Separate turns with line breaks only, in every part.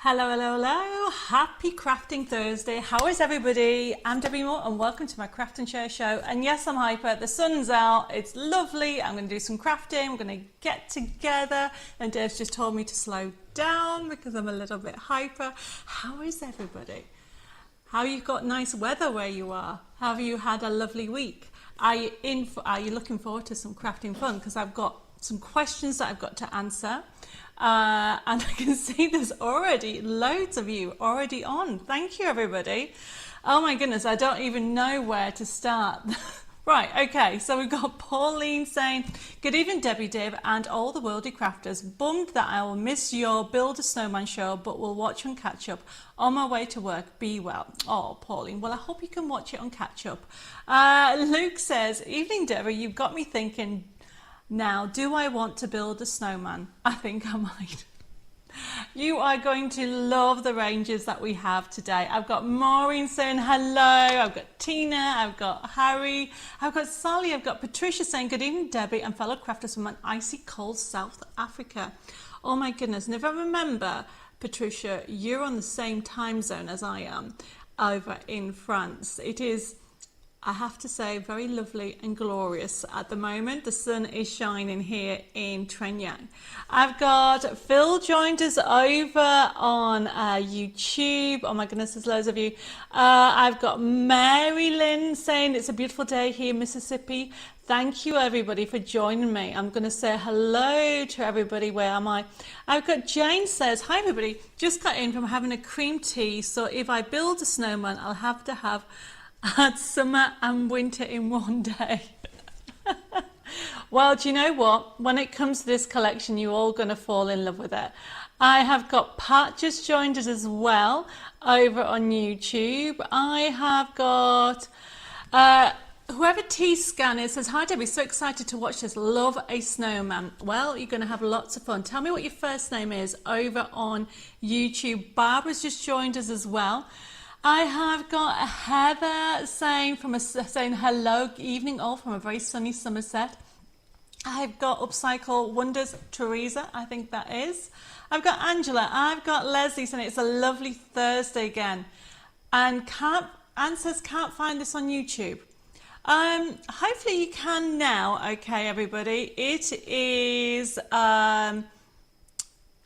Hello, hello, hello. Happy Crafting Thursday. How is everybody? I'm Debbie Moore and welcome to my Craft and Share show. And yes, I'm hyper. The sun's out. It's lovely. I'm going to do some crafting. We're going to get together. And Dave's just told me to slow down because I'm a little bit hyper. How is everybody? How you got nice weather where you are? Have you had a lovely week? Are you looking forward to some crafting fun? Because I've got some questions that I've got to answer. And I can see there's already loads of you already on. Thank you, everybody. Oh my goodness, I don't even know where to start. Right, okay, so we've got Pauline saying, good evening, Debbie, Dave, and all the worldy crafters. Bummed that I will miss your Build a Snowman show, but will watch and catch up on my way to work. Be well. Oh, Pauline, well, I hope you can watch it on catch up. Luke says, evening, Debbie, you've got me thinking. Now, do I want to build a snowman? I think I might. You are going to love the ranges that we have today. I've got Maureen saying hello. I've got Tina. I've got Harry. I've got Sally. I've got Patricia saying good evening, Debbie, and fellow crafters from an icy cold South Africa. Oh my goodness. And if I remember, Patricia, you're on the same time zone as I am over in France. It is, I have to say, very lovely and glorious at the moment. The sun is shining here in Trenyang. I've got Phil joined us over on YouTube. Oh my goodness, there's loads of you. I've got Mary Lynn saying it's a beautiful day here in Mississippi. Thank you, everybody, for joining me. I'm going to say hello to everybody. Where am I? I've got Jane says, hi, everybody. Just got in from having a cream tea. So if I build a snowman, I'll have to have summer and winter in one day. Well, do you know what? When it comes to this collection, you're all going to fall in love with it. I have got Pat just joined us as well over on YouTube. I have got whoever T-Scan is says, hi Debbie, so excited to watch this. Love a snowman. Well, you're going to have lots of fun. Tell me what your first name is over on YouTube. Barbara's just joined us as well. I have got Heather saying hello, evening all from a very sunny Somerset. I've got Upcycle Wonders, Teresa, I think that is. I've got Angela, I've got Leslie saying it's a lovely Thursday again. And Anne says can't find this on YouTube. Hopefully you can now, okay everybody. It is,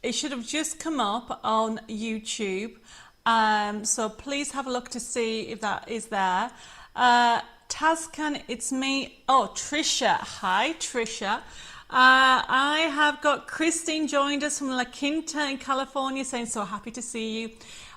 it should have just come up on YouTube. So please have a look to see if that is there. Tascan, it's me. Oh, Trisha. Hi, Trisha. I have got Christine joined us from La Quinta in California saying, so happy to see you.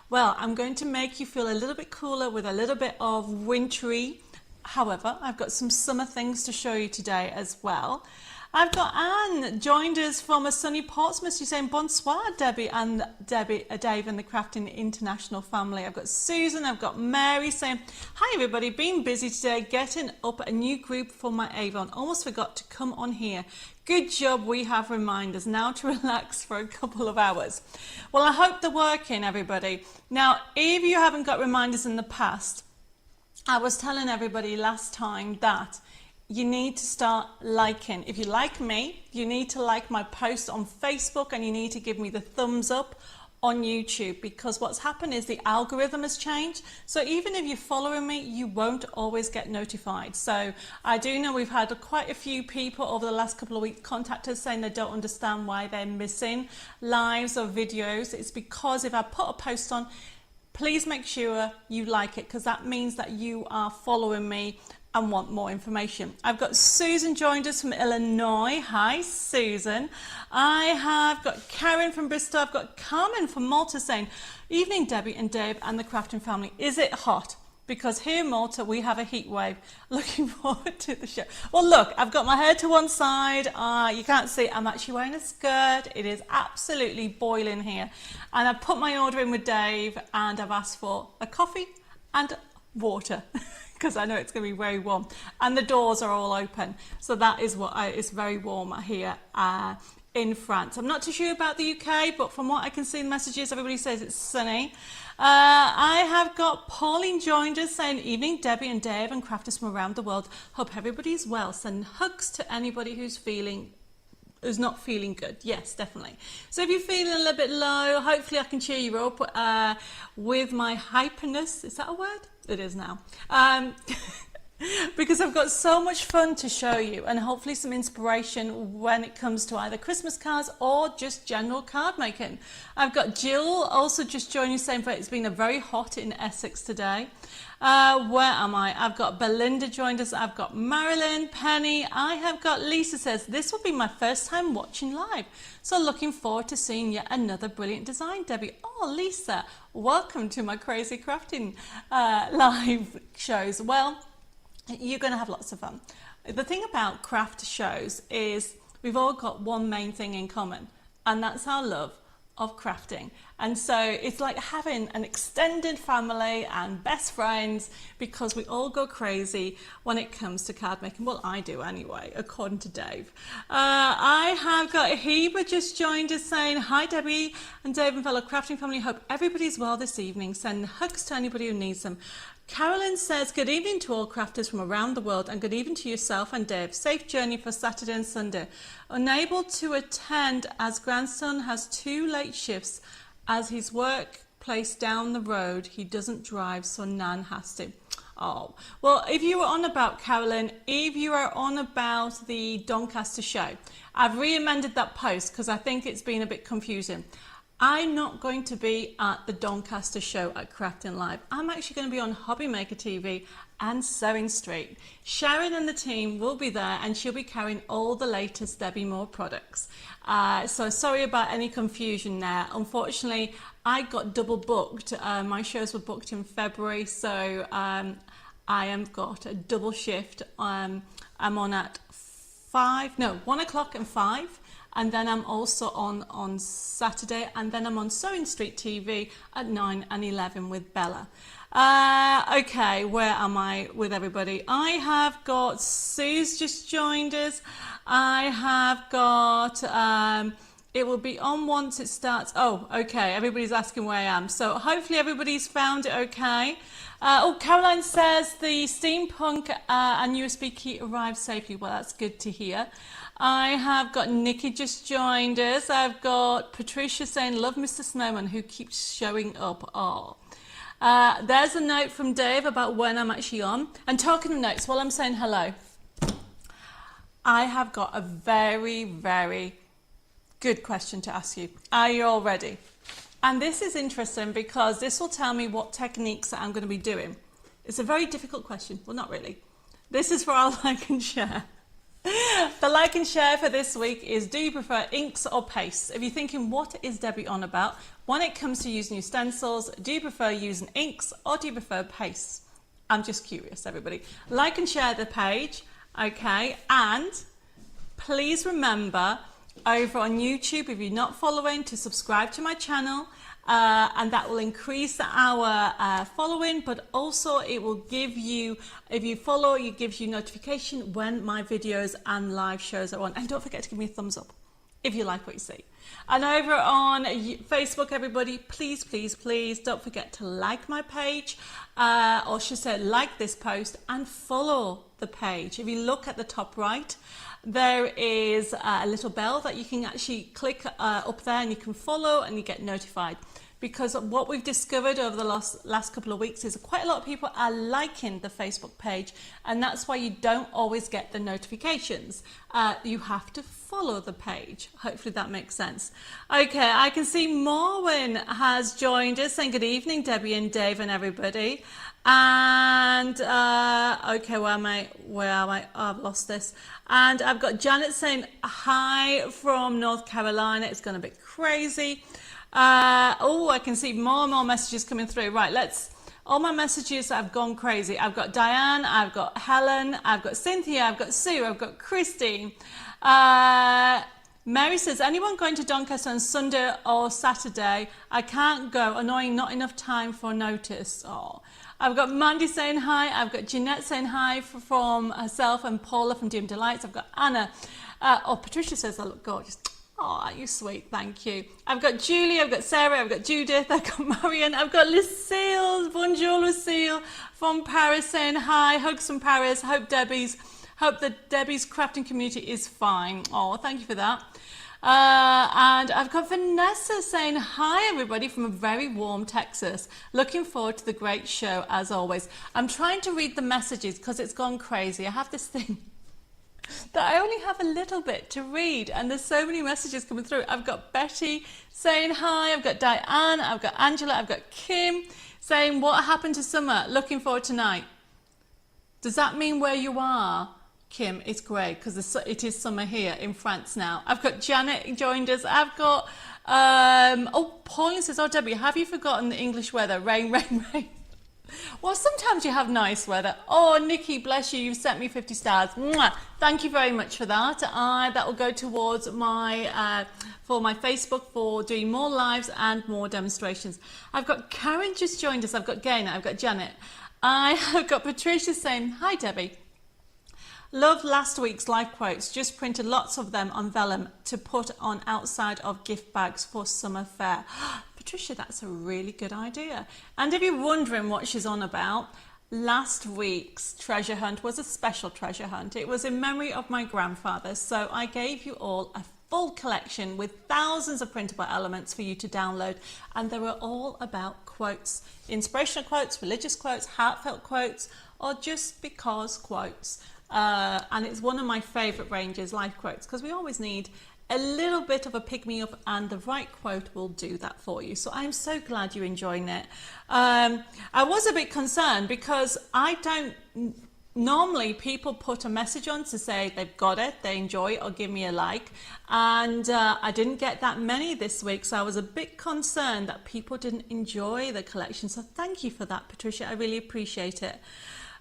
Well, I'm going to make you feel a little bit cooler with a little bit of wintry. However, I've got some summer things to show you today as well. I've got Anne joined us from a sunny Portsmouth. She's saying bonsoir, Debbie and Dave and the Crafting International family. I've got Susan, I've got Mary saying, hi everybody, been busy today getting up a new group for my Avon. Almost forgot to come on here. Good job, we have reminders. Now to relax for a couple of hours. Well, I hope they're working, everybody. Now, if you haven't got reminders in the past, I was telling everybody last time that you need to start liking. If you like me, you need to like my posts on Facebook and you need to give me the thumbs up on YouTube, because what's happened is the algorithm has changed. So even if you're following me, you won't always get notified. So I do know we've had quite a few people over the last couple of weeks contact us saying they don't understand why they're missing lives or videos. It's because if I put a post on, please make sure you like it, because that means that you are following me and want more information. I've got Susan joined us from Illinois. Hi, Susan. I have got Karen from Bristol. I've got Carmen from Malta saying, evening, Debbie and Dave and the Crafting family. Is it hot? Because here in Malta, we have a heat wave. Looking forward to the show. Well, look, I've got my hair to one side. You can't see, I'm actually wearing a skirt. It is absolutely boiling here. And I've put my order in with Dave and I've asked for a coffee and water. Because I know it's going to be very warm, and the doors are all open, so that is what it's very warm here in France. I'm not too sure about the UK, but from what I can see in messages, everybody says it's sunny. I have got Pauline joined us saying, evening, Debbie and Dave and crafters from around the world. Hope everybody's well. Send hugs to anybody who's feeling who's not feeling good. Yes, definitely. So if you're feeling a little bit low, hopefully I can cheer you up with my hyperness. Is that a word? It is now. Because I've got so much fun to show you, and hopefully some inspiration when it comes to either Christmas cards or just general card making. I've got Jill also just joining, saying it's been a very hot in Essex today. Where am I? I've got Belinda joined us. I've got Marilyn, Penny. I have got Lisa says, this will be my first time watching live. So looking forward to seeing yet another brilliant design, Debbie. Oh, Lisa, welcome to my crazy crafting live shows. Well, you're going to have lots of fun. The thing about craft shows is we've all got one main thing in common, and that's our love of crafting. And so it's like having an extended family and best friends, because we all go crazy when it comes to card making. Well, I do anyway, according to Dave. I have got Heba just joined us saying, hi Debbie and Dave and fellow crafting family, hope everybody's well this evening. Send hugs to anybody who needs them. Carolyn says, good evening to all crafters from around the world, and good evening to yourself and Dave. Safe journey for Saturday and Sunday. Unable to attend as grandson has 2 late shifts as his workplace down the road. He doesn't drive, so Nan has to. Oh, well, if you were on about, Carolyn, if you are on about the Doncaster show, I've re-amended that post because I think it's been a bit confusing. I'm not going to be at the Doncaster show at Crafting Live. I'm actually going to be on Hobby Maker TV and Sewing Street. Sharon and the team will be there, and she'll be carrying all the latest Debbie Moore products. So sorry about any confusion there. Unfortunately, I got double booked. My shows were booked in February, so I have got a double shift. I'm on at 1 o'clock and 5. And then I'm also on Saturday, and then I'm on Sewing Street TV at 9 and 11 with Bella. Okay, where am I with everybody? I have got Sue's just joined us. I have got, it will be on once it starts. Oh, okay, everybody's asking where I am. So hopefully everybody's found it okay. Oh, Caroline says the steampunk and USB key arrived safely. Well, that's good to hear. I have got Nikki just joined us. I've got Patricia saying, love Mr. Snowman, who keeps showing up. Oh. There's a note from Dave about when I'm actually on. And talking of notes, while I'm saying hello, I have got a very, very good question to ask you. Are you all ready? And this is interesting because this will tell me what techniques that I'm going to be doing. It's a very difficult question. Well, not really. This is for our like and share. The like and share for this week is, do you prefer inks or pastes? If you're thinking, what is Debbie on about? When it comes to using your stencils, do you prefer using inks or do you prefer pastes? I'm just curious, everybody. Like and share the page, okay? And please remember, over on YouTube, if you're not following, to subscribe to my channel. And that will increase our following, but also it will give you, if you follow, it gives you notification when my videos and live shows are on. And don't forget to give me a thumbs up if you like what you see. And over on Facebook, everybody, please, please, please don't forget to like my page, or should say like this post, and follow the page. If you look at the top right, there is a little bell that you can actually click up there, and you can follow and you get notified. Because what we've discovered over the last couple of weeks is quite a lot of people are liking the Facebook page, and that's why you don't always get the notifications. You have to follow the page. Hopefully that makes sense. Okay, I can see Morwen has joined us, saying good evening, Debbie and Dave and everybody. And okay, where am I? Oh, I've lost this. And I've got Janet saying hi from North Carolina. It's gone a bit crazy. Oh, I can see more and more messages coming through. Right, all my messages have gone crazy. I've got Diane, I've got Helen, I've got Cynthia, I've got Sue, I've got Christine. Mary says, anyone going to Doncaster on Sunday or Saturday? I can't go. Annoying, not enough time for notice. Oh. I've got Mandy saying hi. I've got Jeanette saying hi from herself, and Paula from Dim Delights. I've got Anna. Patricia says I look gorgeous. Oh, you're sweet, thank you. I've got Julie, I've got Sarah, I've got Judith, I've got Marion, I've got Lucille, bonjour Lucille from Paris saying hi, hugs from Paris, hope Debbie's Hope that Debbie's crafting community is fine. Oh, thank you for that. And I've got Vanessa saying, hi everybody from a very warm Texas. Looking forward to the great show as always. I'm trying to read the messages because it's gone crazy. I have this thing that I only have a little bit to read and there's so many messages coming through. I've got Betty saying hi, I've got Diane, I've got Angela, I've got Kim saying, what happened to summer? Looking forward tonight. Does that mean where you are? Kim, it's great because it is summer here in France now. I've got Janet joined us. I've got, Pauline says, oh, Debbie, have you forgotten the English weather? Rain, rain, rain. Well, sometimes you have nice weather. Oh, Nikki, bless you. You've sent me 50 stars. Mwah. Thank you very much for that. That will go towards my, for my Facebook for doing more lives and more demonstrations. I've got Karen just joined us. I've got Gaynor. I've got Janet. I have got Patricia saying, hi, Debbie. Love last week's live quotes. Just printed lots of them on vellum to put on outside of gift bags for summer fair. Patricia, that's a really good idea. And if you're wondering what she's on about, last week's treasure hunt was a special treasure hunt. It was in memory of my grandfather. So I gave you all a full collection with thousands of printable elements for you to download. And they were all about quotes, inspirational quotes, religious quotes, heartfelt quotes, or just because quotes. And it's one of my favorite ranges, life quotes, because we always need a little bit of a pick-me-up and the right quote will do that for you. So I'm so glad you're enjoying it. I was a bit concerned because normally people put a message on to say they've got it, they enjoy it, or give me a like. And I didn't get that many this week, so I was a bit concerned that people didn't enjoy the collection. So thank you for that, Patricia. I really appreciate it.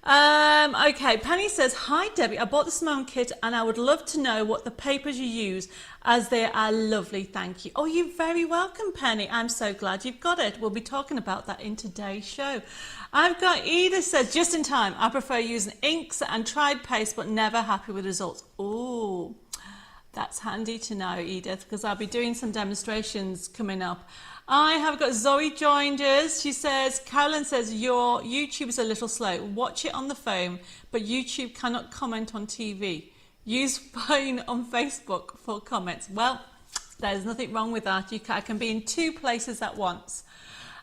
Okay, Penny says, hi Debbie, I bought the Snowman kit and I would love to know what the papers you use as they are lovely, thank you. Oh, you're very welcome, Penny. I'm so glad you've got it. We'll be talking about that in today's show. I've got Edith says, just in time, I prefer using inks and tried paste but never happy with results. Oh, that's handy to know, Edith, because I'll be doing some demonstrations coming up. I have got Zoe joined us. She says, Carolyn says, your YouTube is a little slow. Watch it on the phone, but YouTube cannot comment on TV. Use phone on Facebook for comments. Well, there's nothing wrong with that. I can be in two places at once.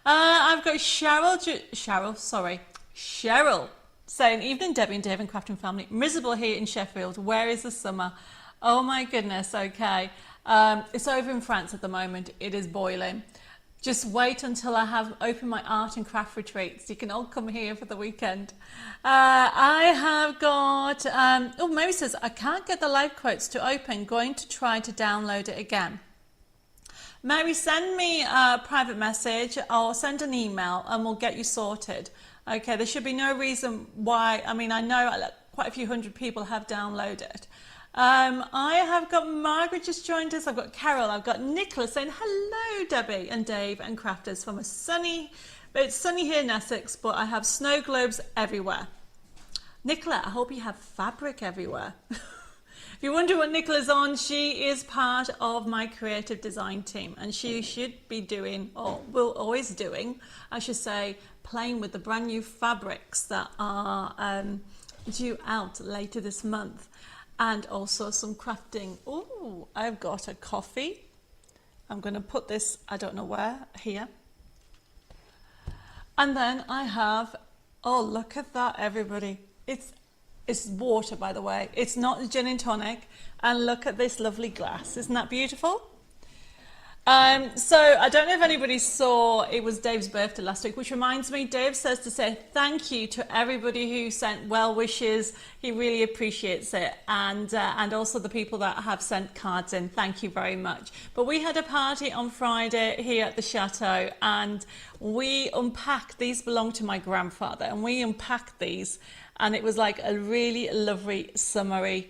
I've got Cheryl saying, evening Debbie and Dave and Crafting family. Miserable here in Sheffield. Where is the summer? Oh my goodness, okay. It's over in France at the moment. It is boiling. Just wait until I have opened my art and craft retreats. You can all come here for the weekend. I have got, Mary says, I can't get the live quotes to open. Going to try to download it again. Mary, send me a private message or send an email and we'll get you sorted. Okay, there should be no reason why. I mean, I know quite a few hundred people have downloaded. I have got Margaret just joined us. I've got Carol. I've got Nicholas saying hello, Debbie and Dave and crafters from a sunny, but it's sunny here in Essex, but I have snow globes everywhere. Nicola, I hope you have fabric everywhere. If you wonder what Nicola's on, she is part of my creative design team and she should be doing, or will always doing, I should say, playing with the brand new fabrics that are due out later this month. And also some crafting. Oh, I've got a coffee. I'm going to put this, I don't know where, here. And then I have, oh, look at that, everybody. It's water, by the way. It's not gin and tonic. And look at this lovely glass. Isn't that beautiful? So I don't know if anybody saw, it was Dave's birthday last week, which reminds me, Dave says to say thank you to everybody who sent well wishes. He really appreciates it. And also the people that have sent cards in. Thank you very much. But we had a party on Friday here at the Chateau and we unpacked, these belong to my grandfather, and we unpacked these and it was like a really lovely summery,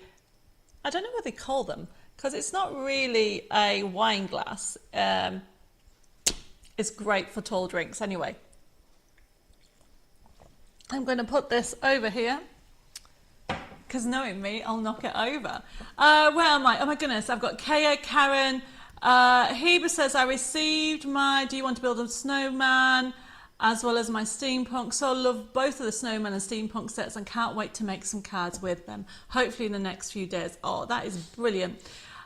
I don't know what they call them, because it's not really a wine glass. It's great for tall drinks. Anyway, I'm going to put this over here because knowing me, I'll knock it over. Where am I? Oh my goodness, I've got Kaya, Karen. Heber says, I received my, do you want to build a snowman? as well as my steampunk. So I love both of the Snowman and steampunk sets and can't wait to make some cards with them, hopefully in the next few days. Oh, that is brilliant.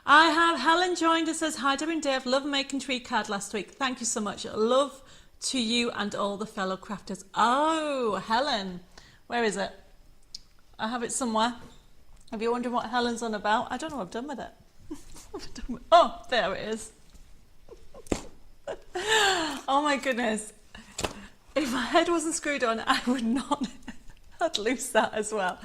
I have Helen joined us, says, hi Debbie and Dave, love making tree card last week. Thank you so much. Love to you and all the fellow crafters. Oh, Helen, where is it? I have it somewhere. If you're wondering what Helen's on about, I don't know what I've done with it. Oh, there it is. Oh my goodness. If my head wasn't screwed on, I would not. I'd lose that as well.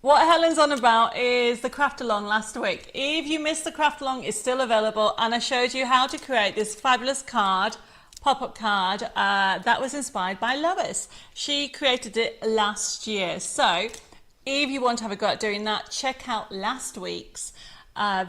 What Helen's on about is the craft along last week. If you missed the craft along, it's still available, and I showed you how to create this fabulous card, pop-up card, that was inspired by Lois. She created it last year. So if you want to have a go at doing that, check out last week's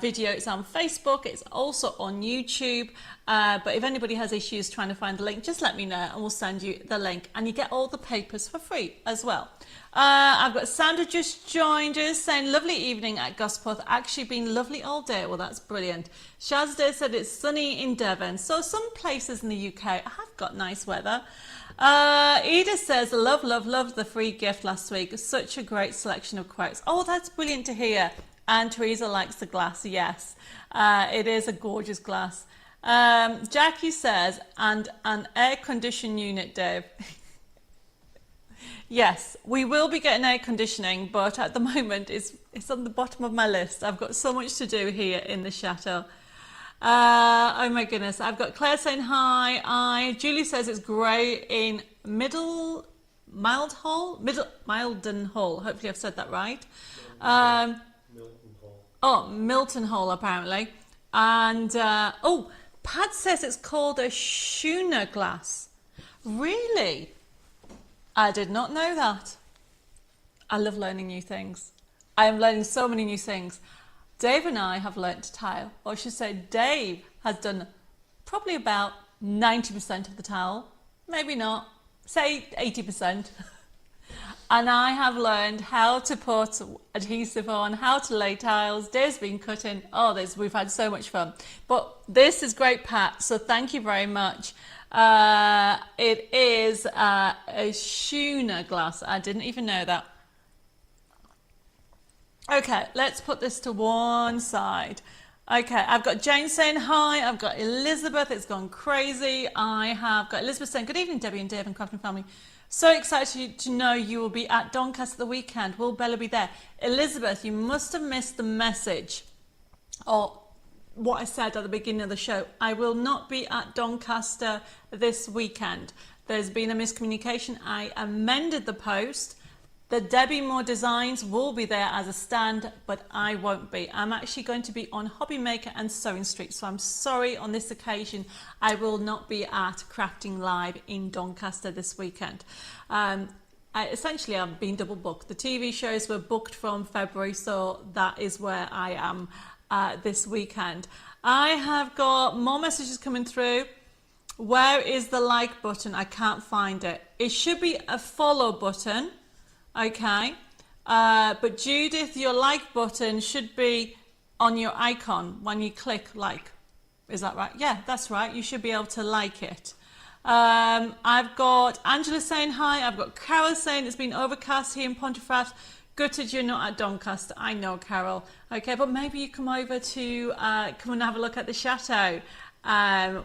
video. It's on Facebook, it's also on YouTube, but if anybody has issues trying to find the link, just let me know and we'll send you the link, and you get all the papers for free as well. I've got Sandra just joined us saying lovely evening at Gosport, actually been lovely all day. Well, that's brilliant. Shazda said it's sunny in Devon, so some places in the UK have got nice weather. Edith says love the free gift last week, such a great selection of quotes. Oh, that's brilliant to hear. And Teresa likes the glass, yes. It is a gorgeous glass. Jackie says, and an air conditioning unit, Dave. Yes, we will be getting air conditioning, but at the moment it's on the bottom of my list. I've got so much to do here in the chateau. Oh my goodness, I've got Claire saying hi. Julie says it's grey in Mildenhall. Hopefully I've said that right. Milton Hall apparently. And oh, Pat says it's called a schooner glass. Really? I did not know that. I love learning new things. I am learning so many new things. Dave and I have learnt to tile, or I should say Dave has done probably about 90% of the tile, maybe not, say 80%. And I have learned how to put adhesive on, how to lay tiles. Dave's been cutting. Oh, we've had so much fun. But this is great, Pat, so thank you very much. It is a schooner glass. I didn't even know that. Okay, let's put this to one side. Okay, I've got Jane saying hi. I've got Elizabeth. It's gone crazy. I have got Elizabeth saying, good evening, Debbie and Dave and Crafting Family. So excited to know you will be at Doncaster the weekend. Will Bella be there? Elizabeth, you must have missed the message or what I said at the beginning of the show. I will not be at Doncaster this weekend. There's been a miscommunication. I amended the post. The Debbie Moore Designs will be there as a stand, but I won't be. I'm actually going to be on Hobby Maker and Sewing Street, so I'm sorry on this occasion I will not be at Crafting Live in Doncaster this weekend. Essentially, I've been double booked. The TV shows were booked from February, so that is where I am this weekend. I have got more messages coming through. Where is the like button? I can't find it. It should be a follow button. Okay, but Judith, your like button should be on your icon when you click like. Is that right? Yeah, that's right. You should be able to like it. I've got Angela saying hi. I've got Carol saying it's been overcast here in Pontefract. Gutted you're not at Doncaster. I know, Carol. Okay, but maybe you come over to come and have a look at the chateau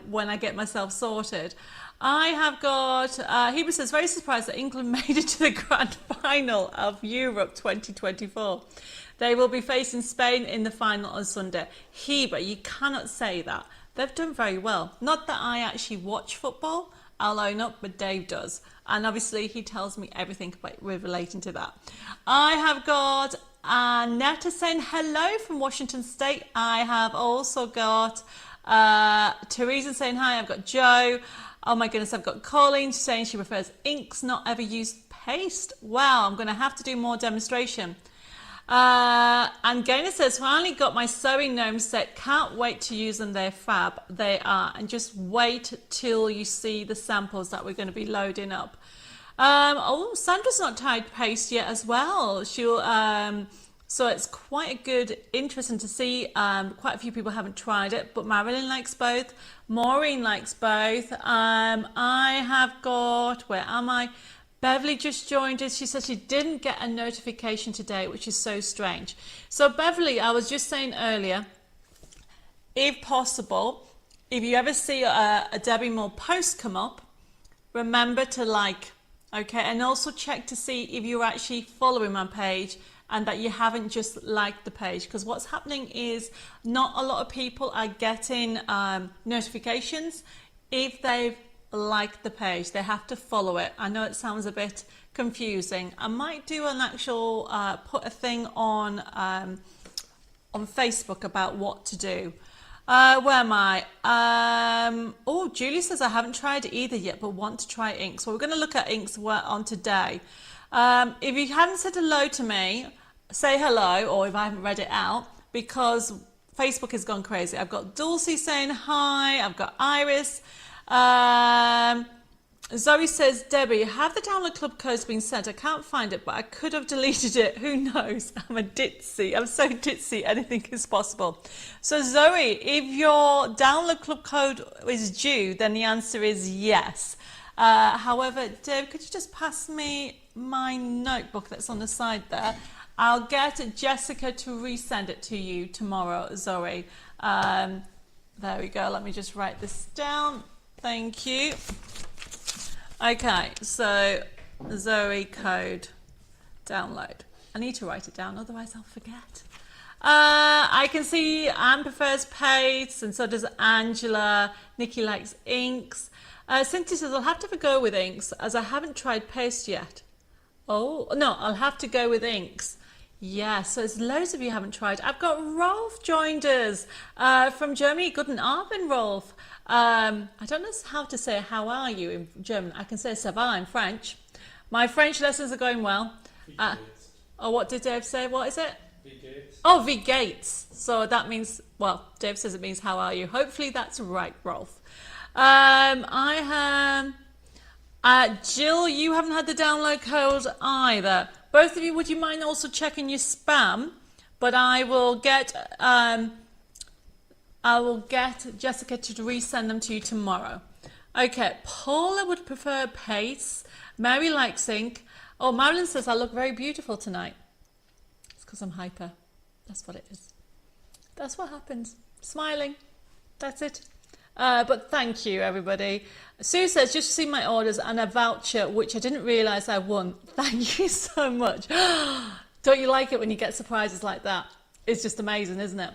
when I get myself sorted. I have got, Heba says, very surprised that England made it to the grand final of Europe 2024. They will be facing Spain in the final on Sunday. Heba, you cannot say that. They've done very well. Not that I actually watch football, I'll own up, but Dave does. And obviously he tells me everything relating to that. I have got Netta saying hello from Washington State. I have also got Teresa saying hi. I've got Joe. Oh my goodness, I've got Colleen saying she prefers inks, not ever used paste. Wow, I'm going to have to do more demonstration. And Gaynor says, finally got my sewing gnome set. Can't wait to use them. They're fab. They are. And just wait till you see the samples that we're going to be loading up. Oh, Sandra's not tied paste yet as well. She'll So it's quite a good, interesting to see. Quite a few people haven't tried it, but Marilyn likes both. Maureen likes both. I have got, where am I? Beverly just joined us. She said she didn't get a notification today, which is so strange. So Beverly, I was just saying earlier, if possible, if you ever see a Debbie Moore post come up, remember to like, okay? And also check to see if you're actually following my page and that you haven't just liked the page, because what's happening is not a lot of people are getting notifications if they've liked the page. They have to follow it. I know it sounds a bit confusing. I might do an actual put a thing on Facebook about what to do. Where am I? Oh, Julie says I haven't tried it either yet, but want to try ink. So we're going to look at inks on today. If you haven't said hello to me, say hello, or if I haven't read it out, because Facebook has gone crazy. I've got Dulcie saying hi. I've got Iris. Zoe says, Debbie, have the download club codes been sent? I can't find it, but I could have deleted it. Who knows? I'm a ditzy. I'm so ditzy. Anything is possible. So Zoe, if your download club code is due, then the answer is yes. However, Deb, could you just pass me my notebook that's on the side there? I'll get Jessica to resend it to you tomorrow, Zoe. There we go. Let me just write this down. Thank you. Okay, so Zoe code download. I need to write it down, otherwise I'll forget. I can see Anne prefers paste, and so does Angela. Nikki likes inks. Cynthia says, I'll have to go with inks as I haven't tried paste yet. Oh, no, I'll have to go with inks. Yeah, so there's loads of you haven't tried. I've got Rolf joined us from Germany. Guten Abend, Rolf. I don't know how to say how are you in German. I can say ça va in French. My French lessons are going well. Oh, what did Dave say? What is it? Wie geht's? Oh, wie geht's. So that means, well, Dave says it means how are you. Hopefully that's right, Rolf. I have Jill, you haven't had the download code either. Both of you, would you mind also checking your spam? But I will get Jessica to resend them to you tomorrow. Okay, Paula would prefer paste. Mary likes ink. Oh, Marilyn says I look very beautiful tonight. It's because I'm hyper. That's what it is. That's what happens. Smiling. That's it. But thank you, everybody. Sue says, just see my orders and a voucher, which I didn't realise I won. Thank you so much. Don't you like it when you get surprises like that? It's just amazing, isn't it?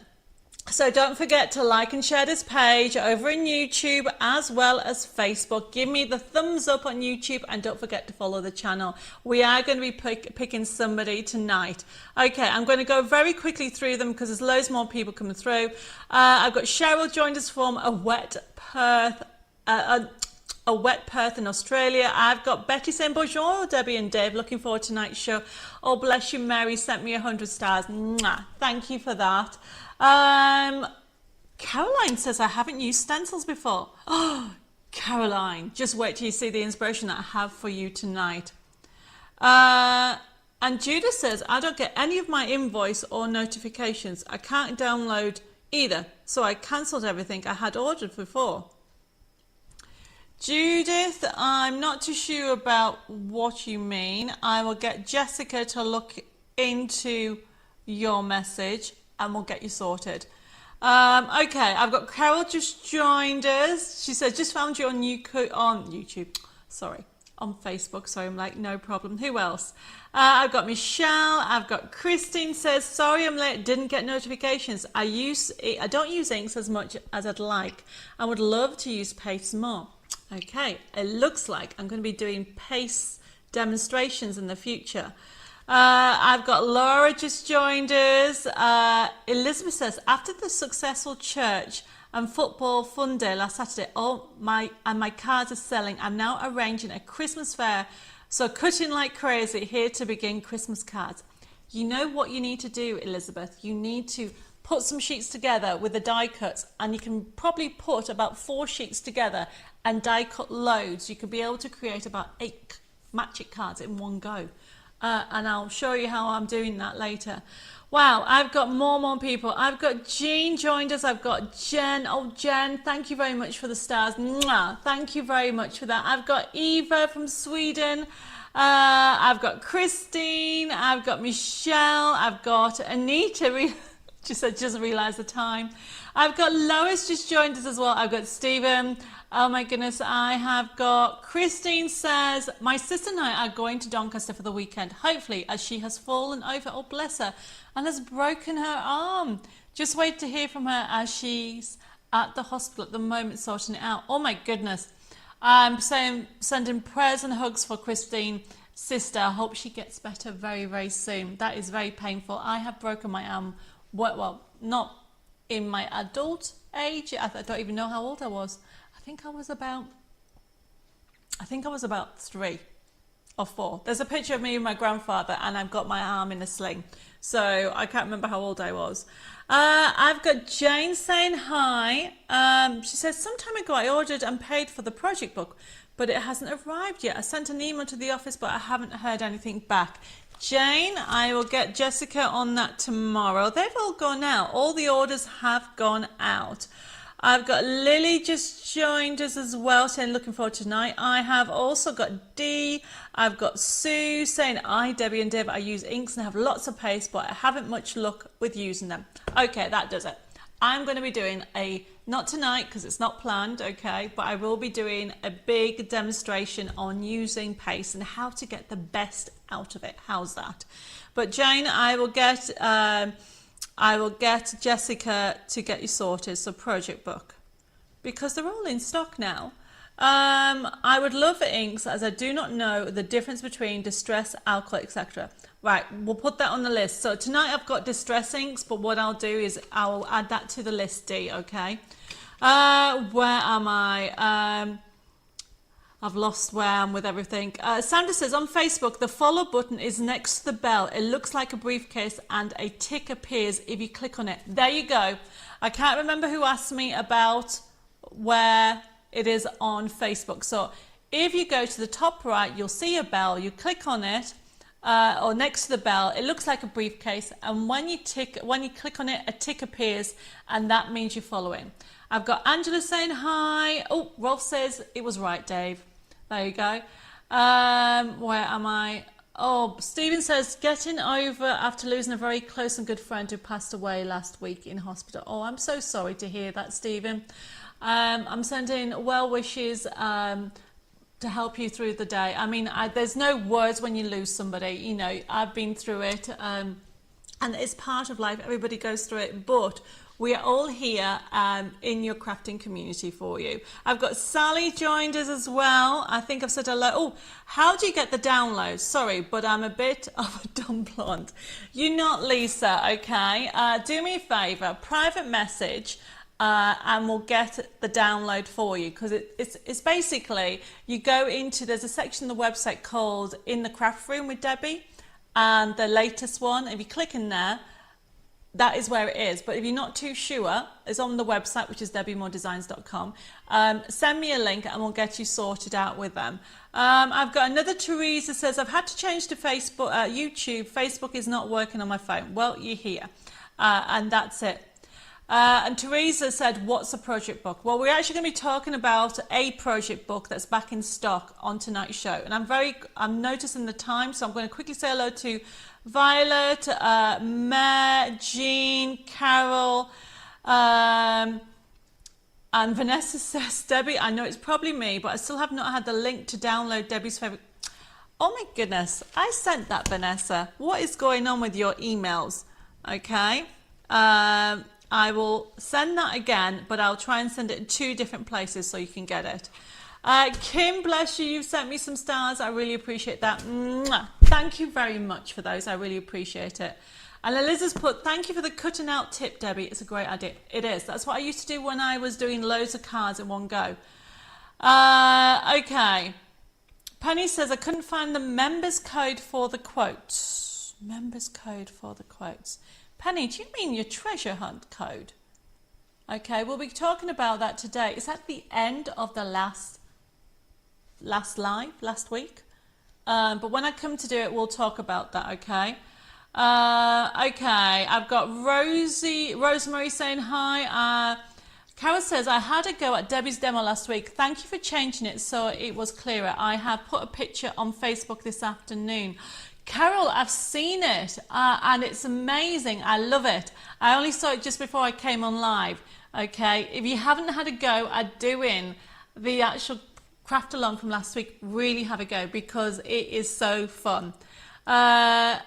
So don't forget to like and share this page over in YouTube as well as Facebook. Give me the thumbs up on YouTube and don't forget to follow the channel. We are going to be picking somebody tonight. Okay, I'm going to go very quickly through them because there's loads more people coming through. I've got Cheryl joined us from a wet Perth in Australia. I've got Betty saying bonjour, Debbie and Dave. Looking forward to tonight's show. Oh, bless you, Mary sent me 100 stars. Mwah. Thank you for that. Caroline says I haven't used stencils before. Oh, Caroline, just wait till you see the inspiration that I have for you tonight. And Judah says I don't get any of my invoice or notifications. I can't download either, so I cancelled everything I had ordered before. Judith, I'm not too sure about what you mean. I will get Jessica to look into your message and we'll get you sorted. Okay, I've got Carol just joined us. She said, just found you on YouTube. Sorry, on Facebook. So I'm like, no problem. Who else? I've got Michelle. I've got Christine says, sorry I'm late. Didn't get notifications. I don't use inks as much as I'd like. I would love to use paste more. Okay, it looks like I'm going to be doing paste demonstrations in the future. I've got Laura just joined us. Elizabeth says, after the successful church and football fun day last Saturday, my cards are selling. I'm now arranging a Christmas fair, so cutting like crazy here to begin Christmas cards. You know what you need to do, Elizabeth? You need to put some sheets together with the die cuts, and you can probably put about 4 sheets together and die cut loads. You could be able to create about 8 magic cards in one go. And I'll show you how I'm doing that later. Wow, I've got more people. I've got Jean joined us. I've got Jen. Oh, Jen, thank you very much for the stars. Mwah. Thank you very much for that. I've got Eva from Sweden. I've got Christine. I've got Michelle. I've got Anita. She said she doesn't realise the time. I've got Lois just joined us as well. I've got Stephen. Oh my goodness, I have got Christine says, my sister and I are going to Doncaster for the weekend, hopefully, as she has fallen over, oh bless her, and has broken her arm. Just wait to hear from her as she's at the hospital at the moment sorting it out. Oh my goodness. I'm sending prayers and hugs for Christine's sister. I hope she gets better very, very soon. That is very painful. I have broken my arm, well, not in my adult age. I don't even know how old I was. I think I was about 3 or 4. There's a picture of me and my grandfather, and I've got my arm in a sling. So I can't remember how old I was. I've got Jane saying hi. She says, some time ago I ordered and paid for the project book, but it hasn't arrived yet. I sent an email to the office, but I haven't heard anything back. Jane, I will get Jessica on that tomorrow. They've all gone out. All the orders have gone out. I've got Lily just joined us as well, saying looking forward to tonight. I have also got Dee. I've got Sue saying, I, Debbie and Deb, I use inks and have lots of paste, but I haven't much luck with using them. Okay, that does it. I'm going to be doing not tonight because it's not planned, okay, but I will be doing a big demonstration on using paste and how to get the best out of it. How's that? But Jane, I will get Jessica to get you sorted, so project book, because they're all in stock now. I would love for inks, as I do not know the difference between distress, alcohol, etc. Right, we'll put that on the list. So tonight I've got distress inks, but what I'll do is I'll add that to the list, D, okay? Where am I? I've lost where I am with everything. Sandra says, on Facebook, the follow button is next to the bell. It looks like a briefcase and a tick appears if you click on it. There you go. I can't remember who asked me about where it is on Facebook. So if you go to the top right, you'll see a bell. You click on it, or next to the bell, it looks like a briefcase. And when you click on it, a tick appears, and that means you're following. I've got Angela saying hi. Oh, Rolf says it was right, Dave. There you go. Where am I? Oh, Stephen says, getting over after losing a very close and good friend who passed away last week in hospital. Oh, I'm so sorry to hear that, Stephen. I'm sending well wishes to help you through the day. I mean, there's no words when you lose somebody. You know, I've been through it, and it's part of life. Everybody goes through it, but we are all here in your crafting community for you. I've got Sally joined us as well. I think I've said hello. Oh, how do you get the download? Sorry, but I'm a bit of a dumb blonde. You're not Lisa, okay? Do me a favour, private message, and we'll get the download for you, because it's basically, you go into, there's a section on the website called In the Craft Room with Debbie, and the latest one, if you click in there, that is where it is. But if you're not too sure, it's on the website, which is debbiemoredesigns.com. Send me a link and we'll get you sorted out with them. I've got another Teresa says, I've had to change to Facebook, YouTube. Facebook is not working on my phone. Well, you're here. And that's it. And Teresa said, what's a project book? Well, we're actually going to be talking about a project book that's back in stock on tonight's show. And I'm noticing the time, so I'm going to quickly say hello to Violet, Mare, Jean, Carol, and Vanessa says, Debbie, I know it's probably me, but I still have not had the link to download Debbie's favourite. Oh my goodness, I sent that, Vanessa. What is going on with your emails? Okay. I will send that again, but I'll try and send it in 2 different places so you can get it. Kim, bless you, you've sent me some stars. I really appreciate that. Mwah. Thank you very much for those. I really appreciate it. And Eliza's put, thank you for the cutting out tip, Debbie. It's a great idea. It is. That's what I used to do when I was doing loads of cards in one go. Okay. Penny says, I couldn't find the members code for the quotes. Members code for the quotes. Penny, do you mean your treasure hunt code? Okay, we'll be talking about that today. It's at the end of the last live, last week. But when I come to do it, we'll talk about that, okay? Okay, I've got Rosemary saying hi. Carol says, I had a go at Debbie's demo last week. Thank you for changing it so it was clearer. I have put a picture on Facebook this afternoon. Carol, I've seen it and it's amazing. I love it. I only saw it just before I came on live. Okay, if you haven't had a go at doing the actual craft along from last week, really have a go because it is so fun. Mary,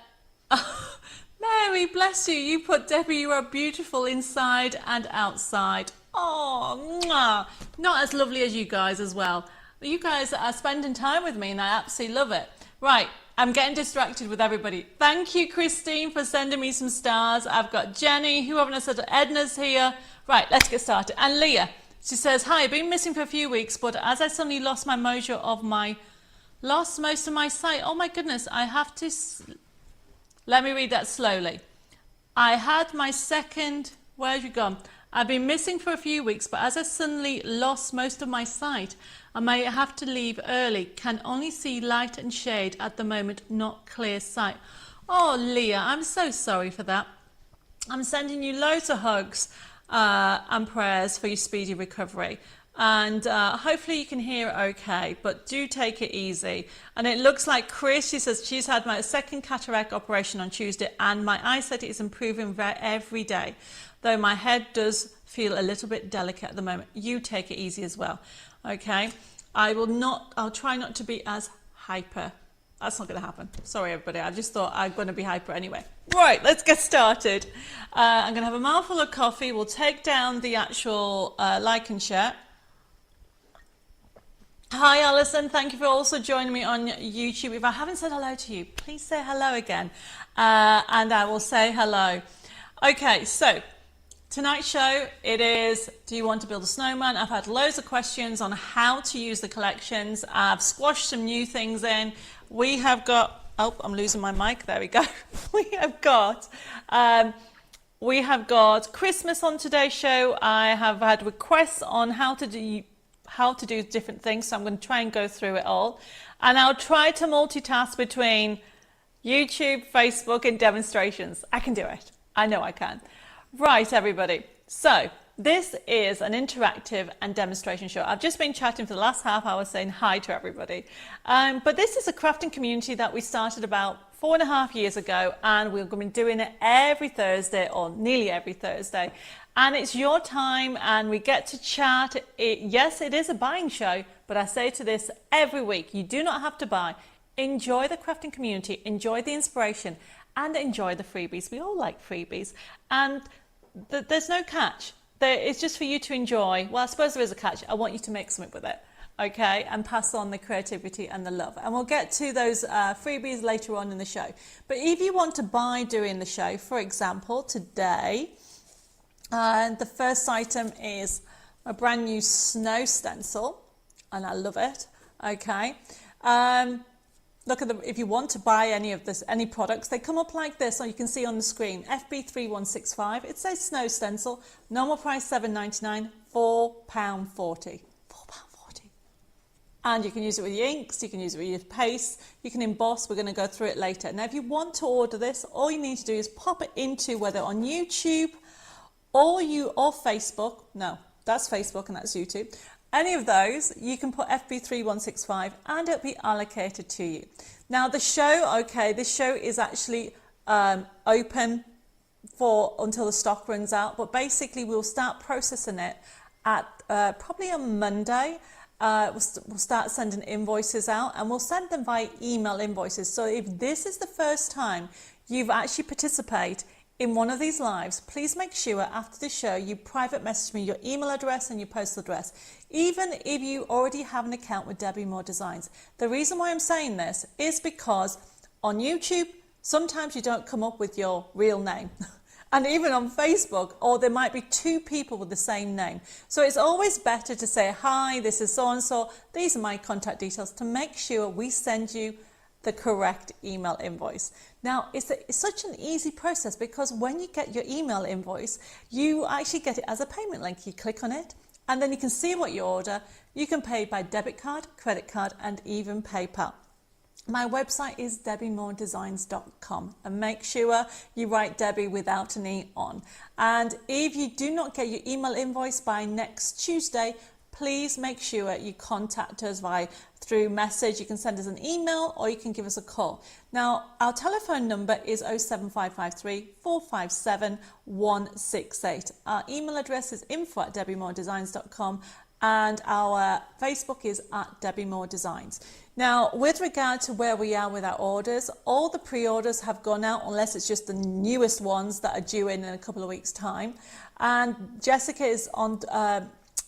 bless you. You put Debbie, you are beautiful inside and outside. Oh, mwah. Not as lovely as you guys as well. You guys are spending time with me and I absolutely love it. Right, I'm getting distracted with everybody. Thank you, Christine, for sending me some stars. I've got Jenny, who haven't I said, Edna's here. Right, let's get started. And Leah, she says, hi, I've been missing for a few weeks, but as I suddenly lost most of my site. Oh my goodness, I have to... Let me read that slowly. I had my second... Where have you gone? I've been missing for a few weeks, but as I suddenly lost most of my sight, I may have to leave early. Can only see light and shade at the moment, not clear sight. Oh, Leah, I'm so sorry for that. I'm sending you loads of hugs and prayers for your speedy recovery. And hopefully you can hear it okay, but do take it easy. And it looks like Chris, she says she's had my second cataract operation on Tuesday and my eyesight is improving every day, though my head does feel a little bit delicate at the moment. You take it easy as well, okay? I'll try not to be as hyper. That's not going to happen. Sorry, everybody. I just thought I'm going to be hyper anyway. Right, let's get started. I'm going to have a mouthful of coffee. We'll take down the actual like and share. Hi Alison, thank you for also joining me on YouTube. If I haven't said hello to you, please say hello again and I will say hello. Okay, so tonight's show, it is, do you want to build a snowman? I've had loads of questions on how to use the collections. I've squashed some new things in. We have got, oh, I'm losing my mic, there we go. We have got Christmas on today's show. I have had requests on how to do different things, so I'm going to try and go through it all. And I'll try to multitask between YouTube, Facebook, and demonstrations. I can do it. I know I can. Right, everybody. So this is an interactive and demonstration show. I've just been chatting for the last half hour saying hi to everybody. But this is a crafting community that we started about 4.5 years ago, and we're going to be doing it every Thursday, or nearly every Thursday. And it's your time and we get to chat. Yes, it is a buying show, but I say to this every week, you do not have to buy. Enjoy the crafting community, enjoy the inspiration, and enjoy the freebies. We all like freebies. And there's no catch. It's just for you to enjoy. Well, I suppose there is a catch. I want you to make something with it, okay? And pass on the creativity and the love. And we'll get to those freebies later on in the show. But if you want to buy during the show, for example, today, the first item is a brand new snow stencil, and I love it. Okay, look at if you want to buy any products, they come up like this, or you can see on the screen. FB3165. It says snow stencil. Normal price £7.99. £4.40. £4.40. And you can use it with your inks. You can use it with your paste. You can emboss. We're going to go through it later. Now, if you want to order this, all you need to do is pop it into whether on YouTube or Facebook. No, that's Facebook and that's YouTube. Any of those, you can put FB3165 and it'll be allocated to you. Now the show, okay, this show is actually open until the stock runs out, but basically we'll start processing it at probably on Monday. We'll start sending invoices out, and we'll send them via email invoices. So if this is the first time you've actually participated in one of these lives, please make sure after the show you private message me your email address and your postal address, even if you already have an account with Debbie Moore Designs. The reason why I'm saying this is because on YouTube, sometimes you don't come up with your real name. And even on Facebook, or there might be two people with the same name. So it's always better to say, hi, this is so-and-so, these are my contact details, to make sure we send you the correct email invoice. Now, it's such an easy process, because when you get your email invoice, you actually get it as a payment link. You click on it, and then you can see what you order. You can pay by debit card, credit card, and even PayPal. My website is debbimoredesigns.com, and make sure you write Debbie without an E on. And if you do not get your email invoice by next Tuesday, please make sure you contact us through message. You can send us an email or you can give us a call. Now, our telephone number is 07553 457 168. Our email address is info@debbimoredesigns.com, and our Facebook is @DebbieMoreDesigns. Now, with regard to where we are with our orders, all the pre-orders have gone out, unless it's just the newest ones that are due in a couple of weeks' time. And Jessica is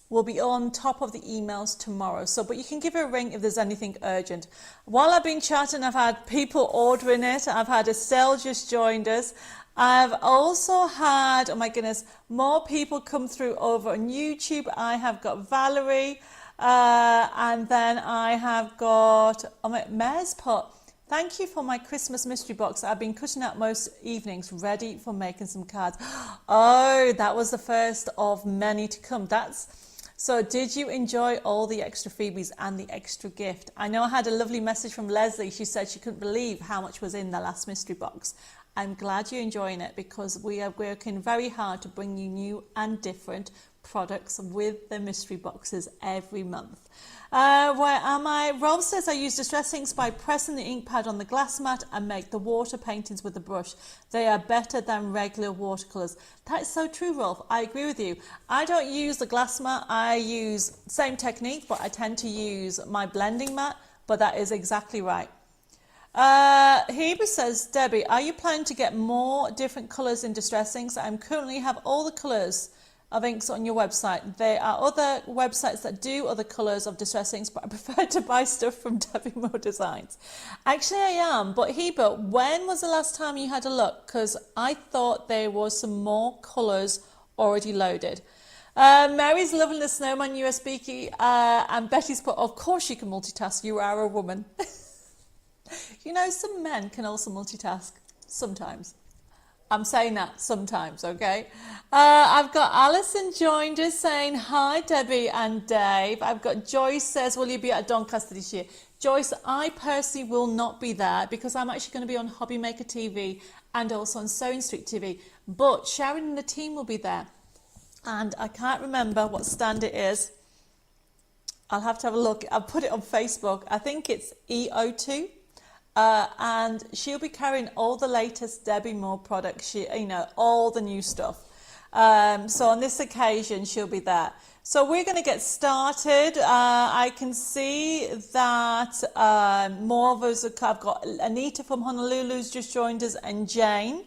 will be on top of the emails tomorrow. So, but you can give her a ring if there's anything urgent. While I've been chatting, I've had people ordering it. I've had Estelle just joined us. I've also had, oh my goodness, more people come through over on YouTube. I have got Valerie, and then I have got Mayor's Pot. Thank you for my Christmas mystery box. I've been cutting out most evenings, ready for making some cards. Oh, that was the first of many to come. So did you enjoy all the extra freebies and the extra gift? I know I had a lovely message from Leslie. She said she couldn't believe how much was in the last mystery box. I'm glad you're enjoying it, because we are working very hard to bring you new and different products with the mystery boxes every month. Where am I? Rob says I use distress inks by pressing the ink pad on the glass mat and make the water paintings with the brush. They are better than regular watercolours. That is so true, Rolf. I agree with you. I don't use the glass mat. I use same technique, but I tend to use my blending mat. But that is exactly right. Heber says, Debbie, are you planning to get more different colours in distress inks? I currently have all the colours of inks on your website. There are other websites that do other colours of distress inks, but I prefer to buy stuff from Debbie More Designs. Actually, I am. But Heber, when was the last time you had a look? Because I thought there was some more colours already loaded. Mary's loving the Snowman USB key, and Betty's put, of course you can multitask, you are a woman. You know, some men can also multitask, sometimes. I'm saying that sometimes, okay? I've got Alison joined us saying, hi, Debbie and Dave. I've got Joyce says, will you be at Doncaster this year? Joyce, I personally will not be there because I'm actually going to be on Hobby Maker TV and also on Sewing Street TV. But Sharon and the team will be there. And I can't remember what stand it is. I'll have to have a look. I'll put it on Facebook. I think it's EO2. And she'll be carrying all the latest Debbie Moore products, all the new stuff. So on this occasion, she'll be there. So we're going to get started. I can see that more of us, I've got Anita from Honolulu's just joined us, and Jane.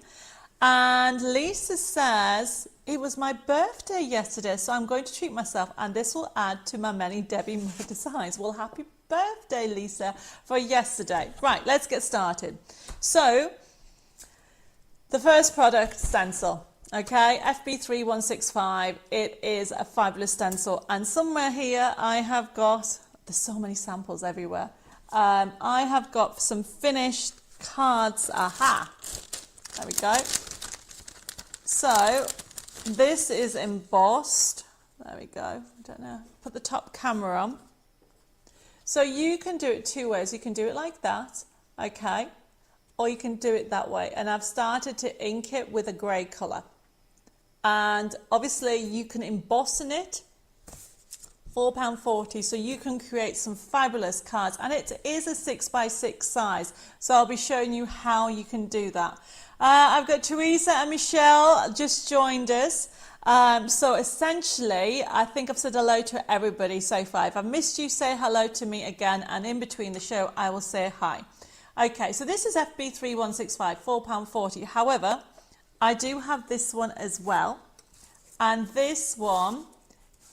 And Lisa says, it was my birthday yesterday, so I'm going to treat myself, and this will add to my many Debbie Moore designs. Well, happy birthday, Lisa, for yesterday. Right, let's get started. So, the first product, stencil. Okay, FB3165. It is a fabulous stencil, and somewhere here I have got, there's so many samples everywhere. I have got some finished cards. Aha, there we go. So, this is embossed. There we go. I don't know. Put the top camera on. So you can do it two ways. You can do it like that, okay, or you can do it that way. And I've started to ink it with a grey colour. And obviously you can emboss in it, £4.40, so you can create some fabulous cards. And it is a 6x6 size, so I'll be showing you how you can do that. I've got Teresa and Michelle just joined us. So essentially, I think I've said hello to everybody so far. If I've missed you, say hello to me again, and in between the show, I will say hi. Okay, so this is FB3165, £4.40. However, I do have this one as well, and this one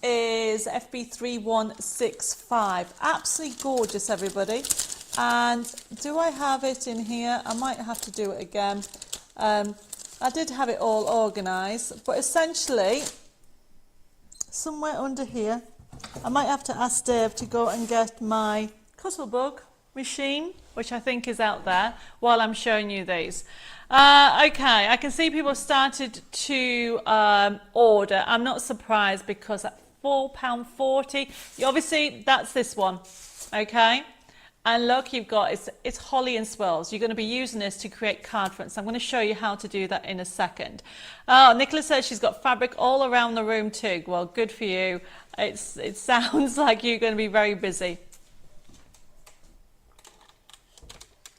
is FB3165. Absolutely gorgeous, everybody. And do I have it in here? I might have to do it again. I did have it all organised, but essentially, somewhere under here, I might have to ask Dave to go and get my Cuttlebug machine, which I think is out there, while I'm showing you these. Okay, I can see people started to order. I'm not surprised because at £4.40, obviously that's this one, okay? And look, you've got, it's holly and swirls. You're going to be using this to create card fronts. I'm going to show you how to do that in a second. Oh, Nicola says she's got fabric all around the room too. Well, good for you. It sounds like you're going to be very busy.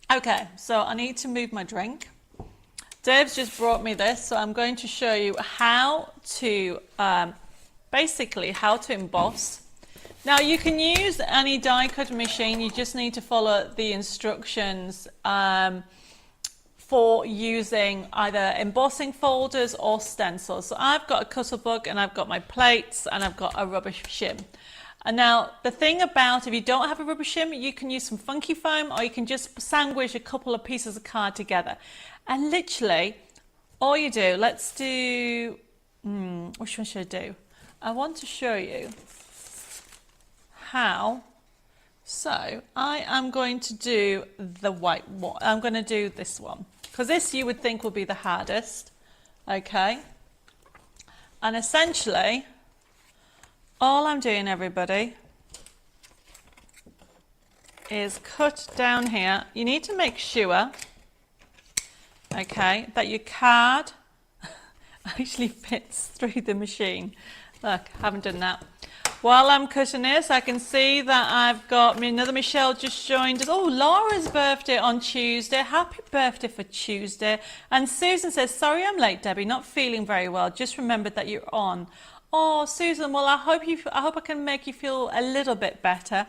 Okay, so I need to move my drink. Dave's just brought me this, so I'm going to show you how to, basically how to emboss. Now you can use any die cut machine, you just need to follow the instructions for using either embossing folders or stencils. So I've got a cutter book and I've got my plates and I've got a rubber shim. And now the thing about, if you don't have a rubber shim, you can use some funky foam or you can just sandwich a couple of pieces of card together. And literally all you do, let's do, which one should I do? I want to show you how. So I am going to do the white one. I'm going to do this one because this you would think would be the hardest. Okay. And essentially all I'm doing, everybody, is cut down here. You need to make sure, okay, that your card actually fits through the machine. Look, haven't done that. While I'm cutting this, I can see that I've got another Michelle just joined us. Oh, Laura's birthday on Tuesday. Happy birthday for Tuesday. And Susan says, sorry I'm late, Debbie, not feeling very well. Just remembered that you're on. Oh, Susan, well, I hope I can make you feel a little bit better.